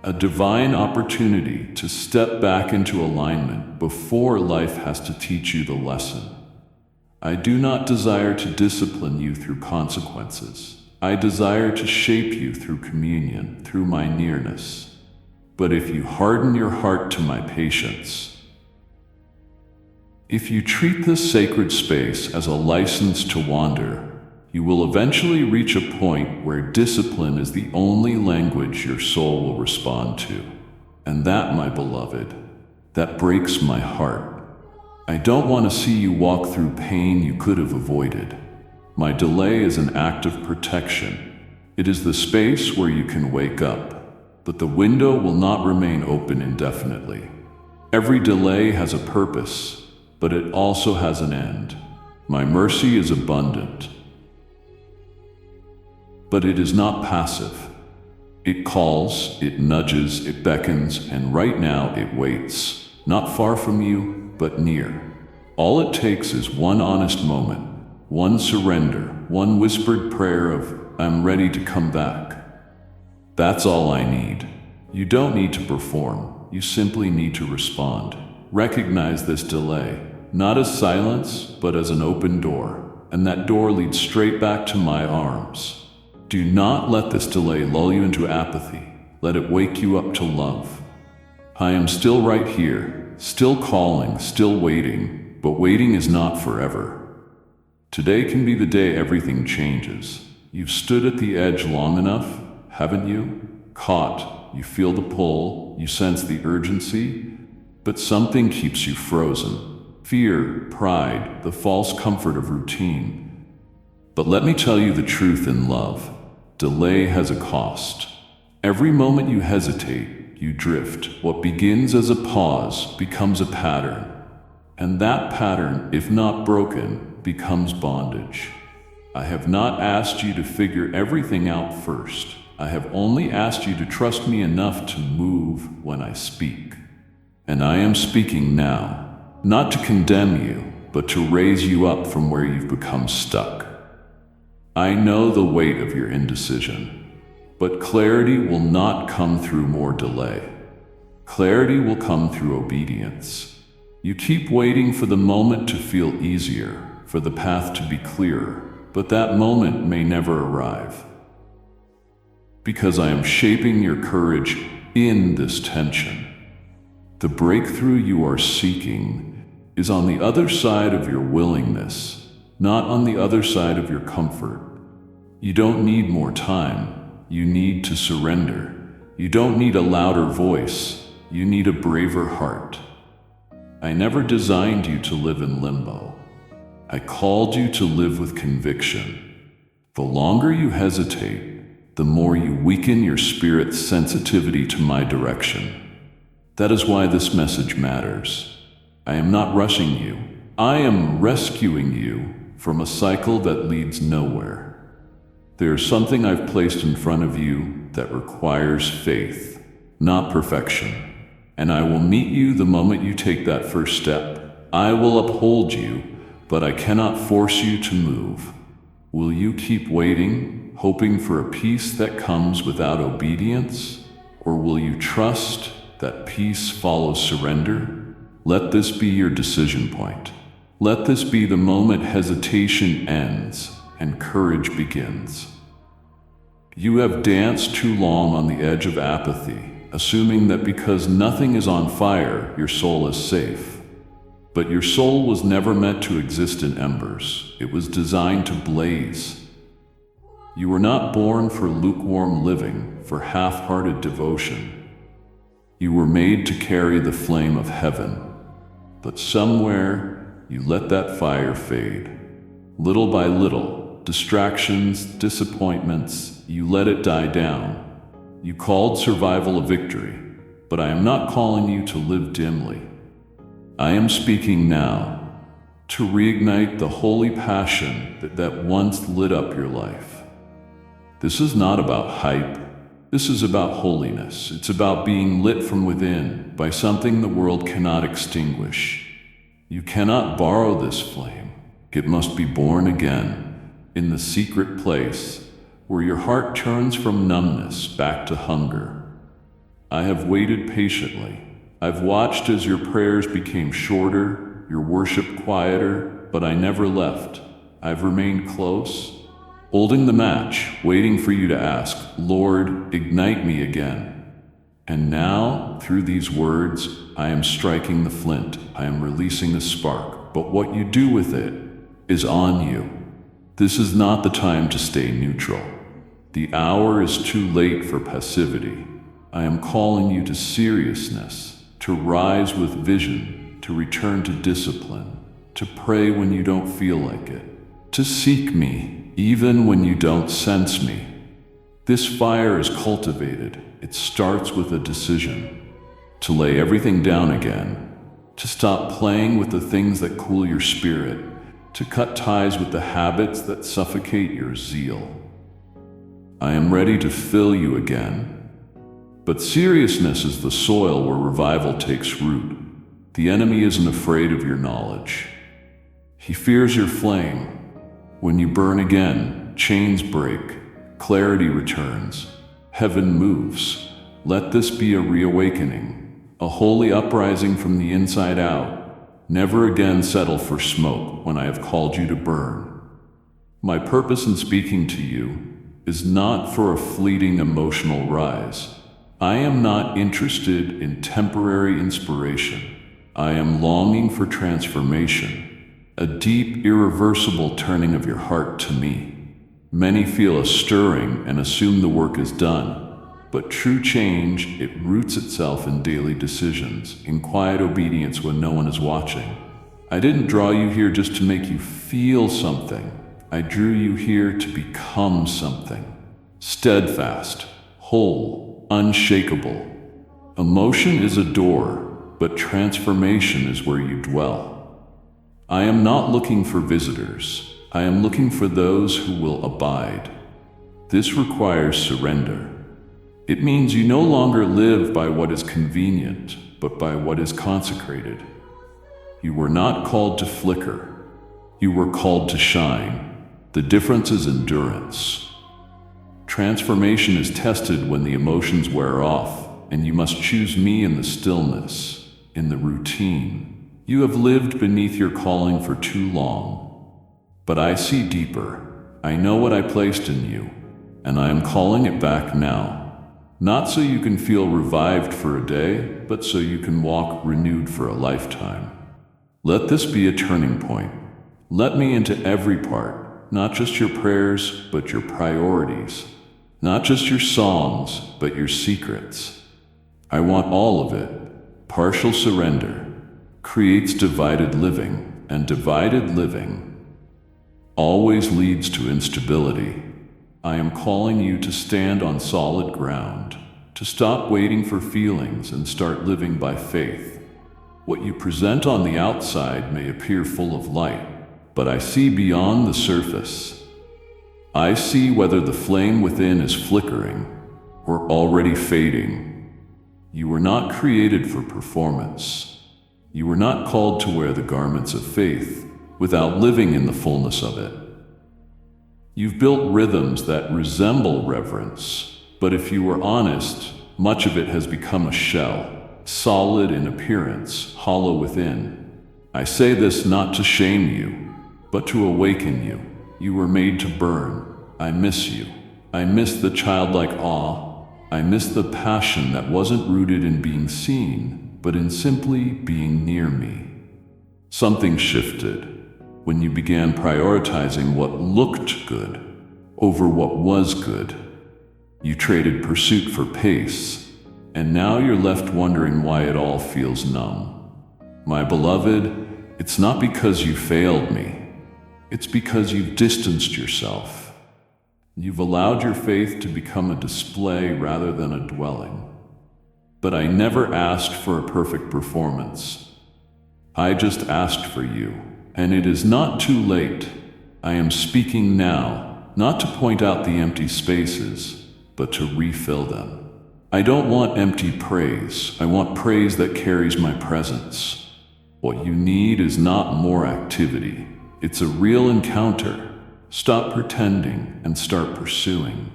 A divine opportunity to step back into alignment before life has to teach you the lesson. I do not desire to discipline you through consequences. I desire to shape you through communion, through my nearness. But if you harden your heart to my patience, if you treat this sacred space as a license to wander, you will eventually reach a point where discipline is the only language your soul will respond to. And that, my beloved, that breaks my heart. I don't want to see you walk through pain you could have avoided. My delay is an act of protection. It is the space where you can wake up, but the window will not remain open indefinitely. Every delay has a purpose, but it also has an end. My mercy is abundant, but it is not passive. It calls, it nudges, it beckons, and right now it waits, not far from you, but near. All it takes is one honest moment, one surrender, one whispered prayer of, I'm ready to come back. That's all I need. You don't need to perform, you simply need to respond. Recognize this delay, not as silence, but as an open door, and that door leads straight back to my arms. Do not let this delay lull you into apathy. Let it wake you up to love. I am still right here, still calling, still waiting, but waiting is not forever. Today can be the day everything changes. You've stood at the edge long enough, haven't you? Caught, you feel the pull, you sense the urgency, but something keeps you frozen. Fear, pride, the false comfort of routine. But let me tell you the truth in love. Delay has a cost. Every moment you hesitate, you drift. What begins as a pause becomes a pattern. And that pattern, if not broken, becomes bondage. I have not asked you to figure everything out first. I have only asked you to trust me enough to move when I speak. And I am speaking now, not to condemn you, but to raise you up from where you've become stuck. I know the weight of your indecision, but clarity will not come through more delay. Clarity will come through obedience. You keep waiting for the moment to feel easier, for the path to be clearer, but that moment may never arrive. Because I am shaping your courage in this tension. The breakthrough you are seeking is on the other side of your willingness, not on the other side of your comfort. You don't need more time. You need to surrender. You don't need a louder voice. You need a braver heart. I never designed you to live in limbo. I called you to live with conviction. The longer you hesitate, the more you weaken your spirit's sensitivity to my direction. That is why this message matters. I am not rushing you. I am rescuing you from a cycle that leads nowhere. There is something I've placed in front of you that requires faith, not perfection. And I will meet you the moment you take that first step. I will uphold you, but I cannot force you to move. Will you keep waiting, hoping for a peace that comes without obedience? Or will you trust that peace follows surrender? Let this be your decision point. Let this be the moment hesitation ends and courage begins. You have danced too long on the edge of apathy, assuming that because nothing is on fire, your soul is safe. But your soul was never meant to exist in embers. It was designed to blaze. You were not born for lukewarm living, for half-hearted devotion. You were made to carry the flame of heaven. But somewhere, you let that fire fade. Little by little, distractions, disappointments, you let it die down. You called survival a victory, but I am not calling you to live dimly. I am speaking now to reignite the holy passion that once lit up your life. This is not about hype. This is about holiness. It's about being lit from within by something the world cannot extinguish. You cannot borrow this flame. It must be born again in the secret place where your heart turns from numbness back to hunger. I have waited patiently. I've watched as your prayers became shorter, your worship quieter, but I never left. I've remained close, holding the match, waiting for you to ask, Lord, ignite me again. And now, through these words, I am striking the flint. I am releasing the spark. But what you do with it is on you. This is not the time to stay neutral. The hour is too late for passivity. I am calling you to seriousness, to rise with vision, to return to discipline, to pray when you don't feel like it, to seek me even when you don't sense me. This fire is cultivated. It starts with a decision to lay everything down again, to stop playing with the things that cool your spirit, to cut ties with the habits that suffocate your zeal. I am ready to fill you again. But seriousness is the soil where revival takes root. The enemy isn't afraid of your knowledge. He fears your flame. When you burn again, chains break, clarity returns, heaven moves. Let this be a reawakening, a holy uprising from the inside out. Never again settle for smoke when I have called you to burn. My purpose in speaking to you is not for a fleeting emotional rise. I am not interested in temporary inspiration. I am longing for transformation, a deep, irreversible turning of your heart to me. Many feel a stirring and assume the work is done, but true change, it roots itself in daily decisions, in quiet obedience when no one is watching. I didn't draw you here just to make you feel something. I drew you here to become something. Steadfast, whole, unshakable. Emotion is a door, but transformation is where you dwell. I am not looking for visitors. I am looking for those who will abide. This requires surrender. It means you no longer live by what is convenient, but by what is consecrated. You were not called to flicker. You were called to shine. The difference is endurance. Transformation is tested when the emotions wear off, and you must choose me in the stillness, in the routine. You have lived beneath your calling for too long. But I see deeper. I know what I placed in you, and I am calling it back now. Not so you can feel revived for a day, but so you can walk renewed for a lifetime. Let this be a turning point. Let me into every part, not just your prayers, but your priorities. Not just your songs, but your secrets. I want all of it. Partial surrender creates divided living, and divided living always leads to instability. I am calling you to stand on solid ground, to stop waiting for feelings and start living by faith. What you present on the outside may appear full of light, but I see beyond the surface. I see whether the flame within is flickering or already fading. You were not created for performance. You were not called to wear the garments of faith without living in the fullness of it. You've built rhythms that resemble reverence, but if you were honest, much of it has become a shell, solid in appearance, hollow within. I say this not to shame you, but to awaken you. You were made to burn. I miss you. I miss the childlike awe. I miss the passion that wasn't rooted in being seen, but in simply being near me. Something shifted when you began prioritizing what looked good over what was good. You traded pursuit for pace, and now you're left wondering why it all feels numb. My beloved, it's not because you failed me. It's because you've distanced yourself. You've allowed your faith to become a display rather than a dwelling. But I never asked for a perfect performance. I just asked for you, and it is not too late. I am speaking now, not to point out the empty spaces, but to refill them. I don't want empty praise. I want praise that carries my presence. What you need is not more activity. It's a real encounter. Stop pretending and start pursuing.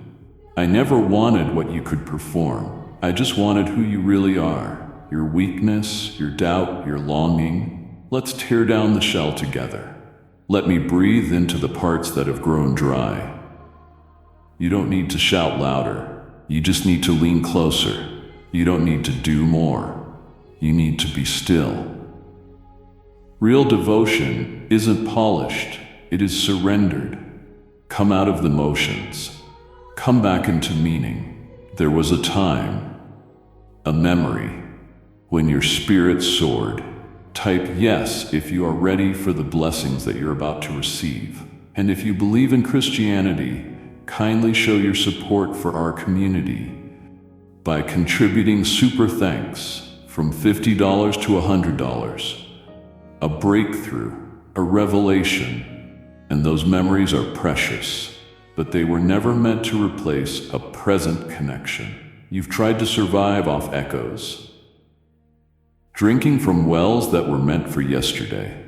I never wanted what you could perform. I just wanted who you really are. Your weakness, your doubt, your longing. Let's tear down the shell together. Let me breathe into the parts that have grown dry. You don't need to shout louder. You just need to lean closer. You don't need to do more. You need to be still. Real devotion isn't polished, it is surrendered. Come out of the motions. Come back into meaning. There was a time, a memory, when your spirit soared. Type yes if you are ready for the blessings that you're about to receive. And if you believe in Christianity, kindly show your support for our community by contributing super thanks from $50 to $100. A breakthrough, a revelation, and those memories are precious, but they were never meant to replace a present connection. You've tried to survive off echoes, drinking from wells that were meant for yesterday.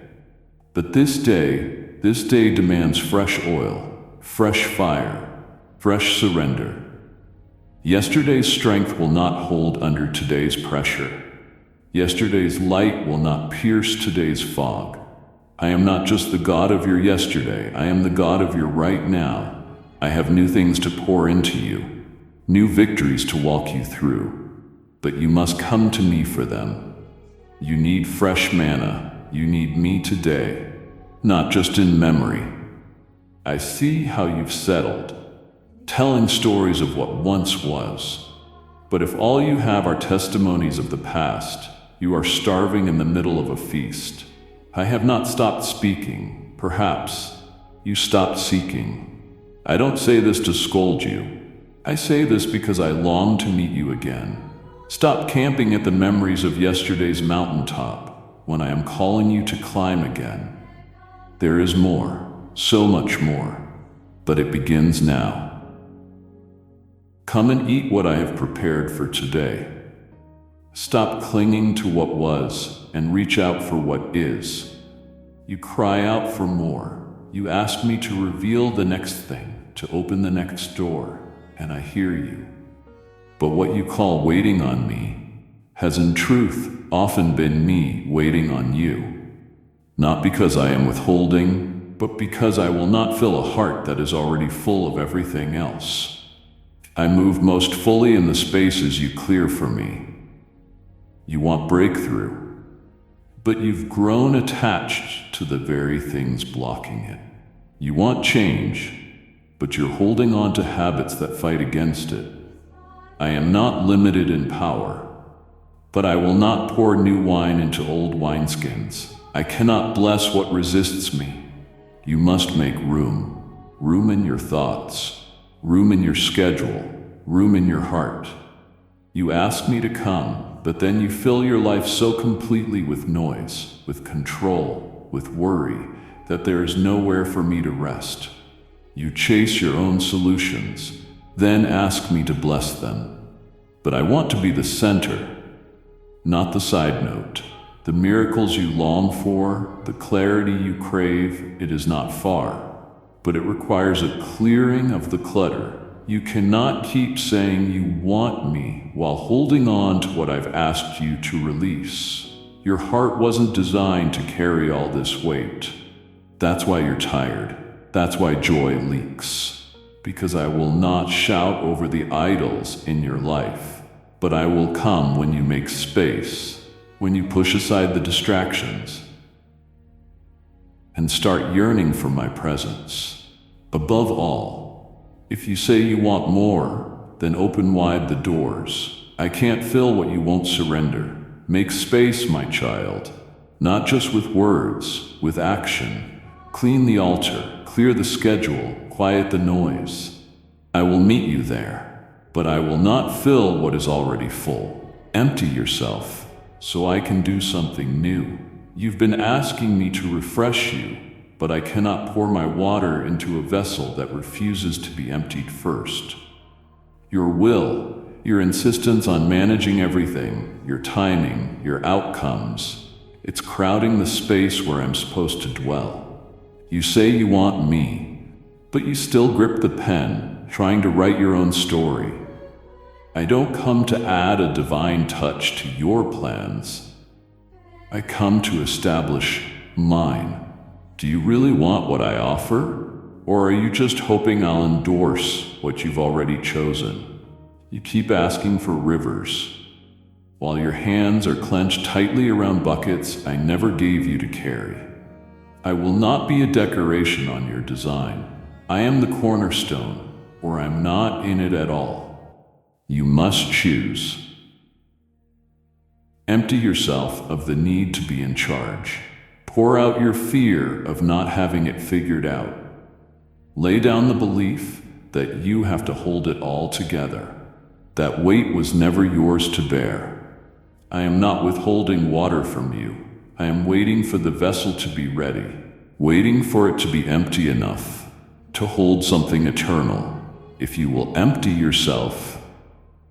But this day demands fresh oil, fresh fire, fresh surrender. Yesterday's strength will not hold under today's pressure. Yesterday's light will not pierce today's fog. I am not just the God of your yesterday, I am the God of your right now. I have new things to pour into you, new victories to walk you through, but you must come to me for them. You need fresh manna, you need me today, not just in memory. I see how you've settled, telling stories of what once was. But if all you have are testimonies of the past, you are starving in the middle of a feast. I have not stopped speaking. Perhaps you stopped seeking. I don't say this to scold you. I say this because I long to meet you again. Stop camping at the memories of yesterday's mountaintop when I am calling you to climb again. There is more, so much more, but it begins now. Come and eat what I have prepared for today. Stop clinging to what was and reach out for what is. You cry out for more. You ask me to reveal the next thing, to open the next door, and I hear you. But what you call waiting on me has in truth often been me waiting on you. Not because I am withholding, but because I will not fill a heart that is already full of everything else. I move most fully in the spaces you clear for me. You want breakthrough, but you've grown attached to the very things blocking it. You want change, but you're holding on to habits that fight against it. I am not limited in power, but I will not pour new wine into old wineskins. I cannot bless what resists me. You must make room. Room in your thoughts, room in your schedule, room in your heart. You ask me to come, but then you fill your life so completely with noise, with control, with worry, that there is nowhere for me to rest. You chase your own solutions, then ask me to bless them. But I want to be the center, not the side note. The miracles you long for, the clarity you crave, it is not far, but it requires a clearing of the clutter. You cannot keep saying you want me while holding on to what I've asked you to release. Your heart wasn't designed to carry all this weight. That's why you're tired. That's why joy leaks. Because I will not shout over the idols in your life, but I will come when you make space, when you push aside the distractions and start yearning for my presence. Above all, if you say you want more, then open wide the doors. I can't fill what you won't surrender. Make space, my child, not just with words, with action. Clean the altar, clear the schedule, quiet the noise. I will meet you there, but I will not fill what is already full. Empty yourself, so I can do something new. You've been asking me to refresh you, but I cannot pour my water into a vessel that refuses to be emptied first. Your will, your insistence on managing everything, your timing, your outcomes, it's crowding the space where I'm supposed to dwell. You say you want me, but you still grip the pen, trying to write your own story. I don't come to add a divine touch to your plans. I come to establish mine. Do you really want what I offer? Or are you just hoping I'll endorse what you've already chosen? You keep asking for rivers, while your hands are clenched tightly around buckets I never gave you to carry. I will not be a decoration on your design. I am the cornerstone, or I'm not in it at all. You must choose. Empty yourself of the need to be in charge. Pour out your fear of not having it figured out. Lay down the belief that you have to hold it all together. That weight was never yours to bear. I am not withholding water from you. I am waiting for the vessel to be ready, waiting for it to be empty enough to hold something eternal. If you will empty yourself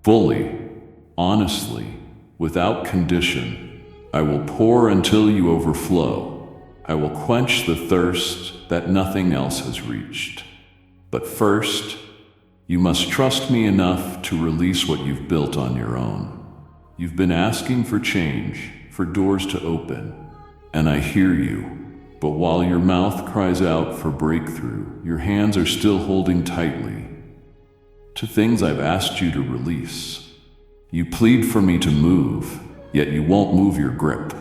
fully, honestly, without condition, I will pour until you overflow. I will quench the thirst that nothing else has reached. But first, you must trust me enough to release what you've built on your own. You've been asking for change, for doors to open, and I hear you. But while your mouth cries out for breakthrough, your hands are still holding tightly to things I've asked you to release. You plead for me to move, yet you won't move your grip.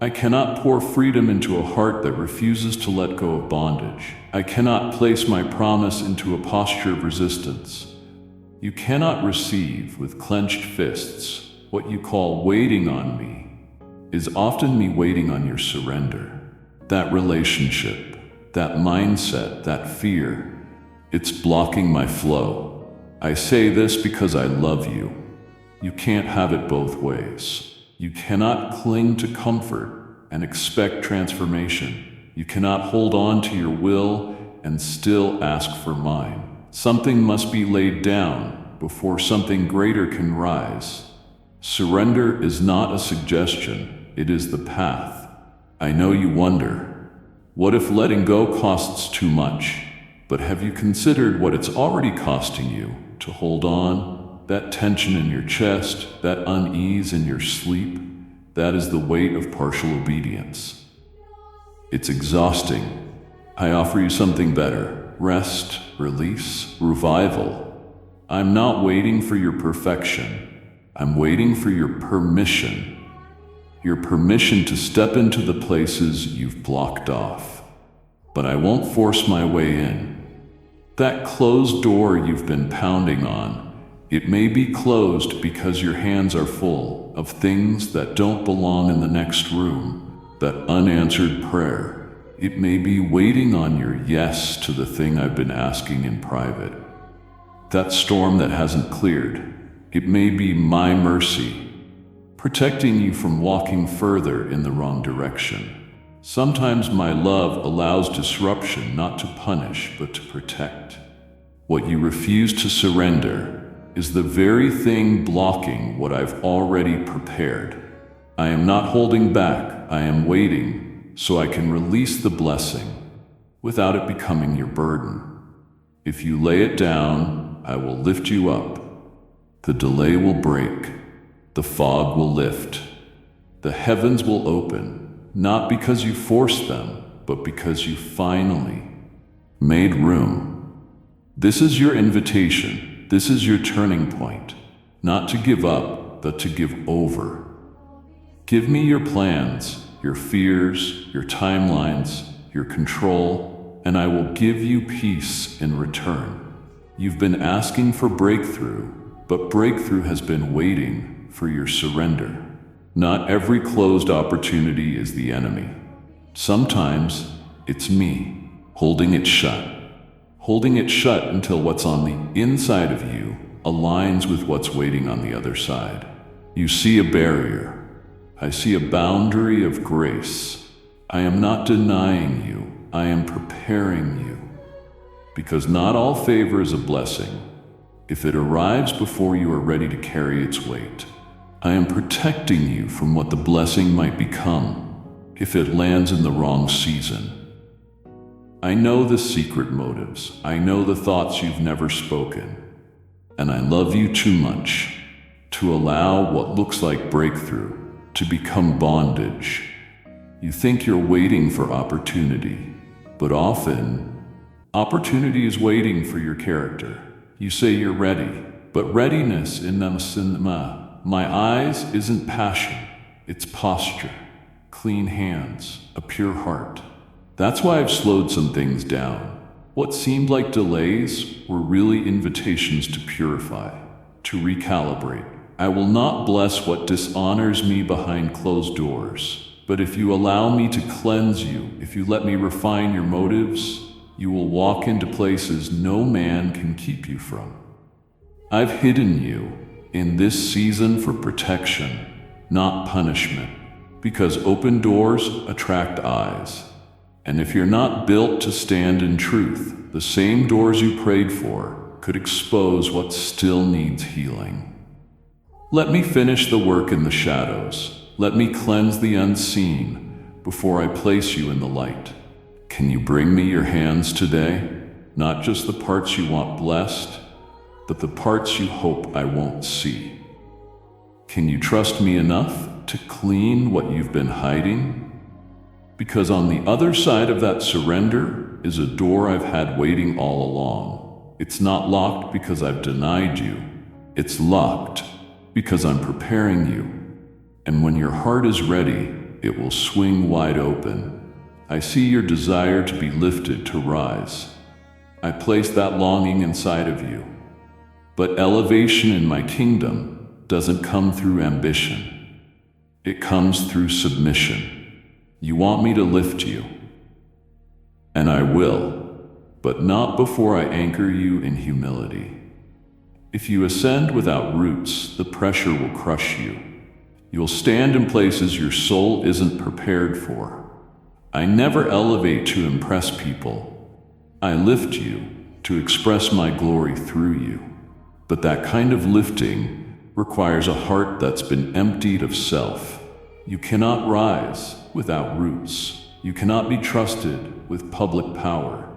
I cannot pour freedom into a heart that refuses to let go of bondage. I cannot place my promise into a posture of resistance. You cannot receive with clenched fists. What you call waiting on me is often me waiting on your surrender. That relationship, that mindset, that fear, it's blocking my flow. I say this because I love you. You can't have it both ways. You cannot cling to comfort and expect transformation. You cannot hold on to your will and still ask for mine. Something must be laid down before something greater can rise. Surrender is not a suggestion, it is the path. I know you wonder, what if letting go costs too much? But have you considered what it's already costing you to hold on? That tension in your chest, that unease in your sleep, that is the weight of partial obedience. It's exhausting. I offer you something better. Rest, release, revival. I'm not waiting for your perfection. I'm waiting for your permission. Your permission to step into the places you've blocked off. But I won't force my way in. That closed door you've been pounding on, it may be closed because your hands are full of things that don't belong in the next room, that unanswered prayer, It may be waiting on your yes to the thing I've been asking in private. That storm that hasn't cleared. It may be my mercy, protecting you from walking further in the wrong direction. Sometimes my love allows disruption not to punish but to protect. What you refuse to surrender is the very thing blocking what I've already prepared. I am not holding back, I am waiting so I can release the blessing without it becoming your burden. If you lay it down, I will lift you up. The delay will break, the fog will lift, the heavens will open, not because you forced them, but because you finally made room. This is your invitation, this is your turning point, not to give up, but to give over. Give me your plans, your fears, your timelines, your control, and I will give you peace in return. You've been asking for breakthrough, but breakthrough has been waiting for your surrender. Not every closed opportunity is the enemy. Sometimes it's me, holding it shut until what's on the inside of you aligns with what's waiting on the other side. You see a barrier. I see a boundary of grace. I am not denying you. I am preparing you. Because not all favor is a blessing. If it arrives before you are ready to carry its weight, I am protecting you from what the blessing might become if it lands in the wrong season. I know the secret motives. I know the thoughts you've never spoken. And I love you too much to allow what looks like breakthrough to become bondage. You think you're waiting for opportunity, but often, opportunity is waiting for your character. You say you're ready, but readiness in my eyes isn't passion, it's posture, clean hands, a pure heart. That's why I've slowed some things down. What seemed like delays were really invitations to purify, to recalibrate. I will not bless what dishonors me behind closed doors, but if you allow me to cleanse you, if you let me refine your motives, you will walk into places no man can keep you from. I've hidden you in this season for protection, not punishment, because open doors attract eyes. And if you're not built to stand in truth, the same doors you prayed for could expose what still needs healing. Let me finish the work in the shadows. Let me cleanse the unseen before I place you in the light. Can you bring me your hands today? Not just the parts you want blessed, but the parts you hope I won't see. Can you trust me enough to clean what you've been hiding? Because on the other side of that surrender is a door I've had waiting all along. It's not locked because I've denied you. It's locked because I'm preparing you. And when your heart is ready, it will swing wide open. I see your desire to be lifted, to rise. I place that longing inside of you. But elevation in my kingdom doesn't come through ambition. It comes through submission. You want me to lift you, and I will, but not before I anchor you in humility. If you ascend without roots, the pressure will crush you. You'll stand in places your soul isn't prepared for. I never elevate to impress people. I lift you to express my glory through you. But that kind of lifting requires a heart that's been emptied of self. You cannot rise without roots. You cannot be trusted with public power.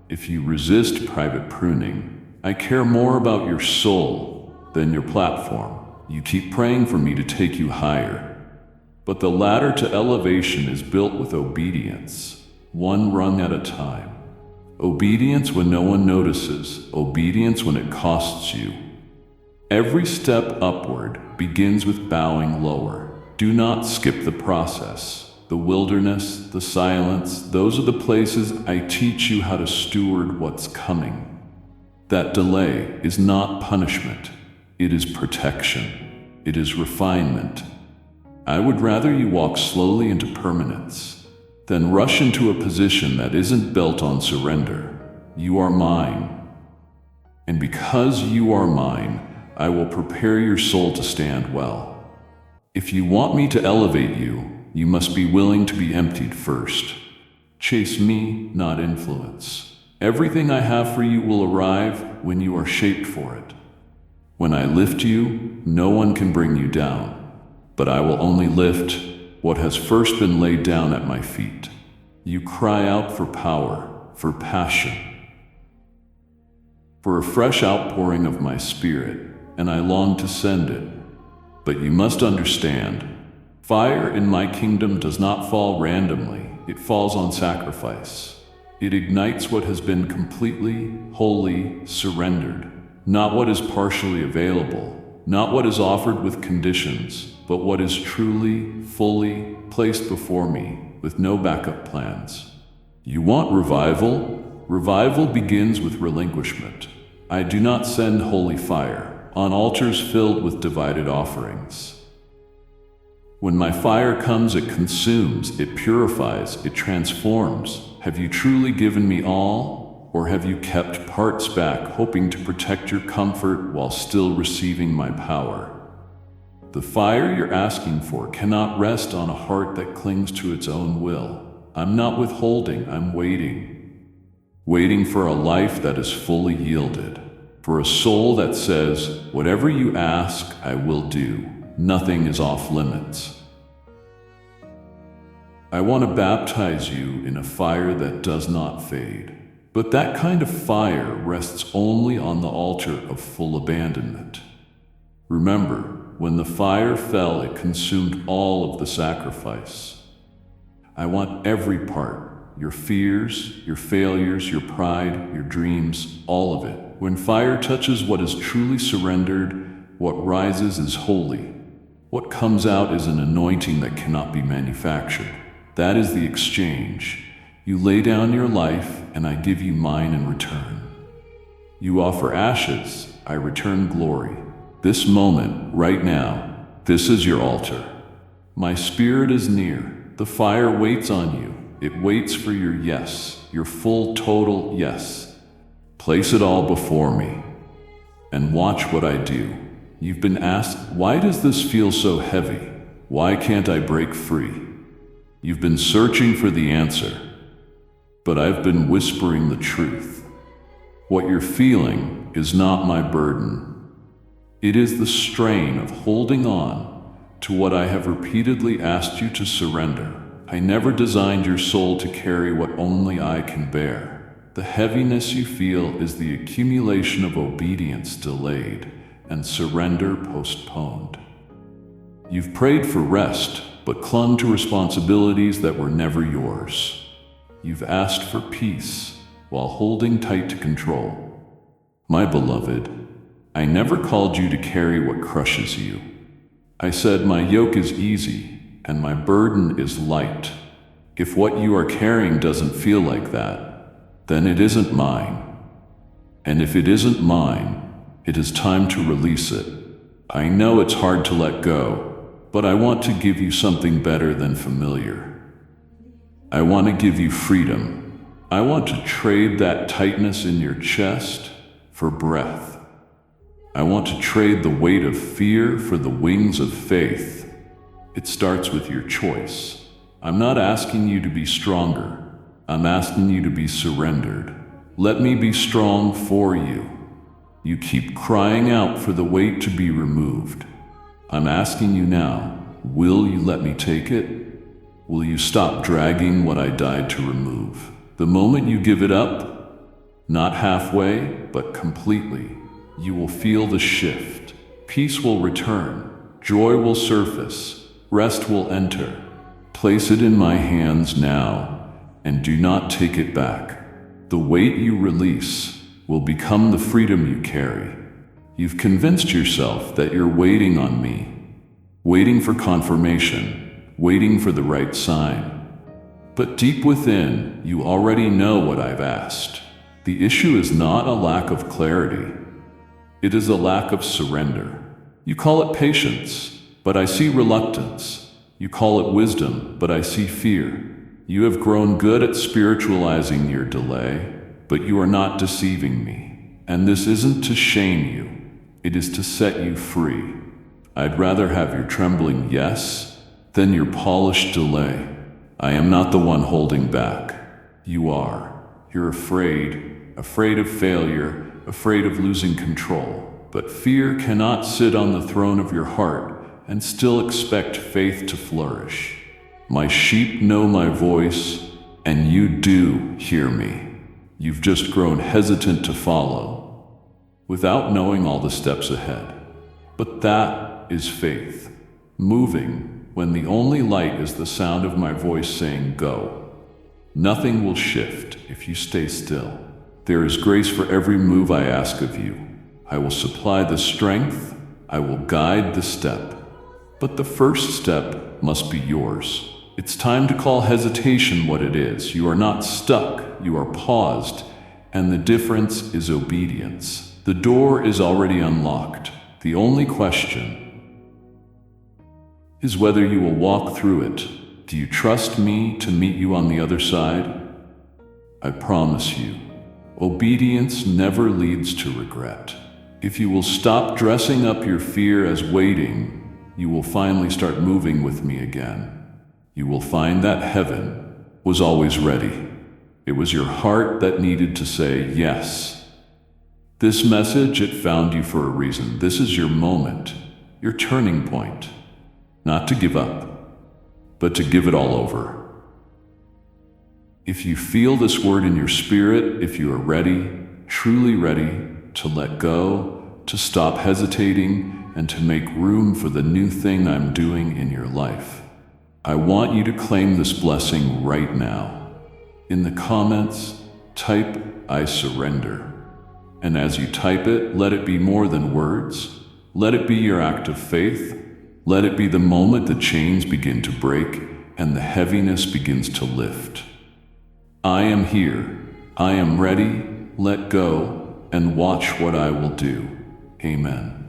If you resist private pruning, I care more about your soul than your platform. You keep praying for me to take you higher. But the ladder to elevation is built with obedience, one rung at a time. Obedience when no one notices, obedience when it costs you. Every step upward begins with bowing lower. Do not skip the process. The wilderness, the silence, those are the places I teach you how to steward what's coming. That delay is not punishment. It is protection. It is refinement. I would rather you walk slowly into permanence then rush into a position that isn't built on surrender. You are mine. And because you are mine, I will prepare your soul to stand well. If you want me to elevate you, you must be willing to be emptied first. Chase me, not influence. Everything I have for you will arrive when you are shaped for it. When I lift you, no one can bring you down, but I will only lift what has first been laid down at my feet. You cry out for power, for passion, for a fresh outpouring of my spirit, and I long to send it. But you must understand, fire in my kingdom does not fall randomly, it falls on sacrifice. It ignites what has been completely, wholly surrendered, not what is partially available, not what is offered with conditions, but what is truly, fully placed before me with no backup plans. You want revival? Revival begins with relinquishment. I do not send holy fire on altars filled with divided offerings. When my fire comes, it consumes, it purifies, it transforms. Have you truly given me all, or have you kept parts back, hoping to protect your comfort while still receiving my power? The fire you're asking for cannot rest on a heart that clings to its own will. I'm not withholding, I'm waiting. Waiting for a life that is fully yielded, for a soul that says, whatever you ask, I will do. Nothing is off limits. I want to baptize you in a fire that does not fade. But that kind of fire rests only on the altar of full abandonment. Remember, when the fire fell, it consumed all of the sacrifice. I want every part, your fears, your failures, your pride, your dreams, all of it. When fire touches what is truly surrendered, what rises is holy. What comes out is an anointing that cannot be manufactured. That is the exchange. You lay down your life, and I give you mine in return. You offer ashes, I return glory. This moment, right now, this is your altar. My spirit is near. The fire waits on you. It waits for your yes, your full, total yes. Place it all before me, and watch what I do. You've been asked, why does this feel so heavy? Why can't I break free? You've been searching for the answer, but I've been whispering the truth. What you're feeling is not my burden. It is the strain of holding on to what I have repeatedly asked you to surrender. I never designed your soul to carry what only I can bear. The heaviness you feel is the accumulation of obedience delayed and surrender postponed. You've prayed for rest, but clung to responsibilities that were never yours. You've asked for peace while holding tight to control. My beloved, I never called you to carry what crushes you. I said my yoke is easy and my burden is light. If what you are carrying doesn't feel like that, then it isn't mine. And if it isn't mine, it is time to release it. I know it's hard to let go, but I want to give you something better than familiar. I want to give you freedom. I want to trade that tightness in your chest for breath. I want to trade the weight of fear for the wings of faith. It starts with your choice. I'm not asking you to be stronger. I'm asking you to be surrendered. Let me be strong for you. You keep crying out for the weight to be removed. I'm asking you now, will you let me take it? Will you stop dragging what I died to remove? The moment you give it up, not halfway, but completely, you will feel the shift. Peace will return. Joy will surface. Rest will enter. Place it in my hands now, and do not take it back. The weight you release will become the freedom you carry. You've convinced yourself that you're waiting on me, waiting for confirmation, waiting for the right sign. But deep within, you already know what I've asked. The issue is not a lack of clarity. It is a lack of surrender. You call it patience, but I see reluctance. You call it wisdom, but I see fear. You have grown good at spiritualizing your delay, but you are not deceiving me. And this isn't to shame you, it is to set you free. I'd rather have your trembling yes than your polished delay. I am not the one holding back. You are. You're afraid of failure, afraid of losing control. But fear cannot sit on the throne of your heart and still expect faith to flourish. My sheep know my voice, and you do hear me. You've just grown hesitant to follow, without knowing all the steps ahead. But that is faith, moving when the only light is the sound of my voice saying go. Nothing will shift if you stay still. There is grace for every move I ask of you. I will supply the strength, I will guide the step. But the first step must be yours. It's time to call hesitation what it is. You are not stuck, you are paused, and the difference is obedience. The door is already unlocked. The only question is whether you will walk through it. Do you trust me to meet you on the other side? I promise you, obedience never leads to regret. If you will stop dressing up your fear as waiting, you will finally start moving with me again. You will find that heaven was always ready. It was your heart that needed to say yes. This message, it found you for a reason. This is your moment, your turning point. Not to give up, but to give it all over. If you feel this word in your spirit, if you are ready, truly ready to let go, to stop hesitating, and to make room for the new thing I'm doing in your life, I want you to claim this blessing right now. In the comments, type "I surrender." And as you type it, let it be more than words. Let it be your act of faith. Let it be the moment the chains begin to break and the heaviness begins to lift. I am here. I am ready. Let go and watch what I will do. Amen.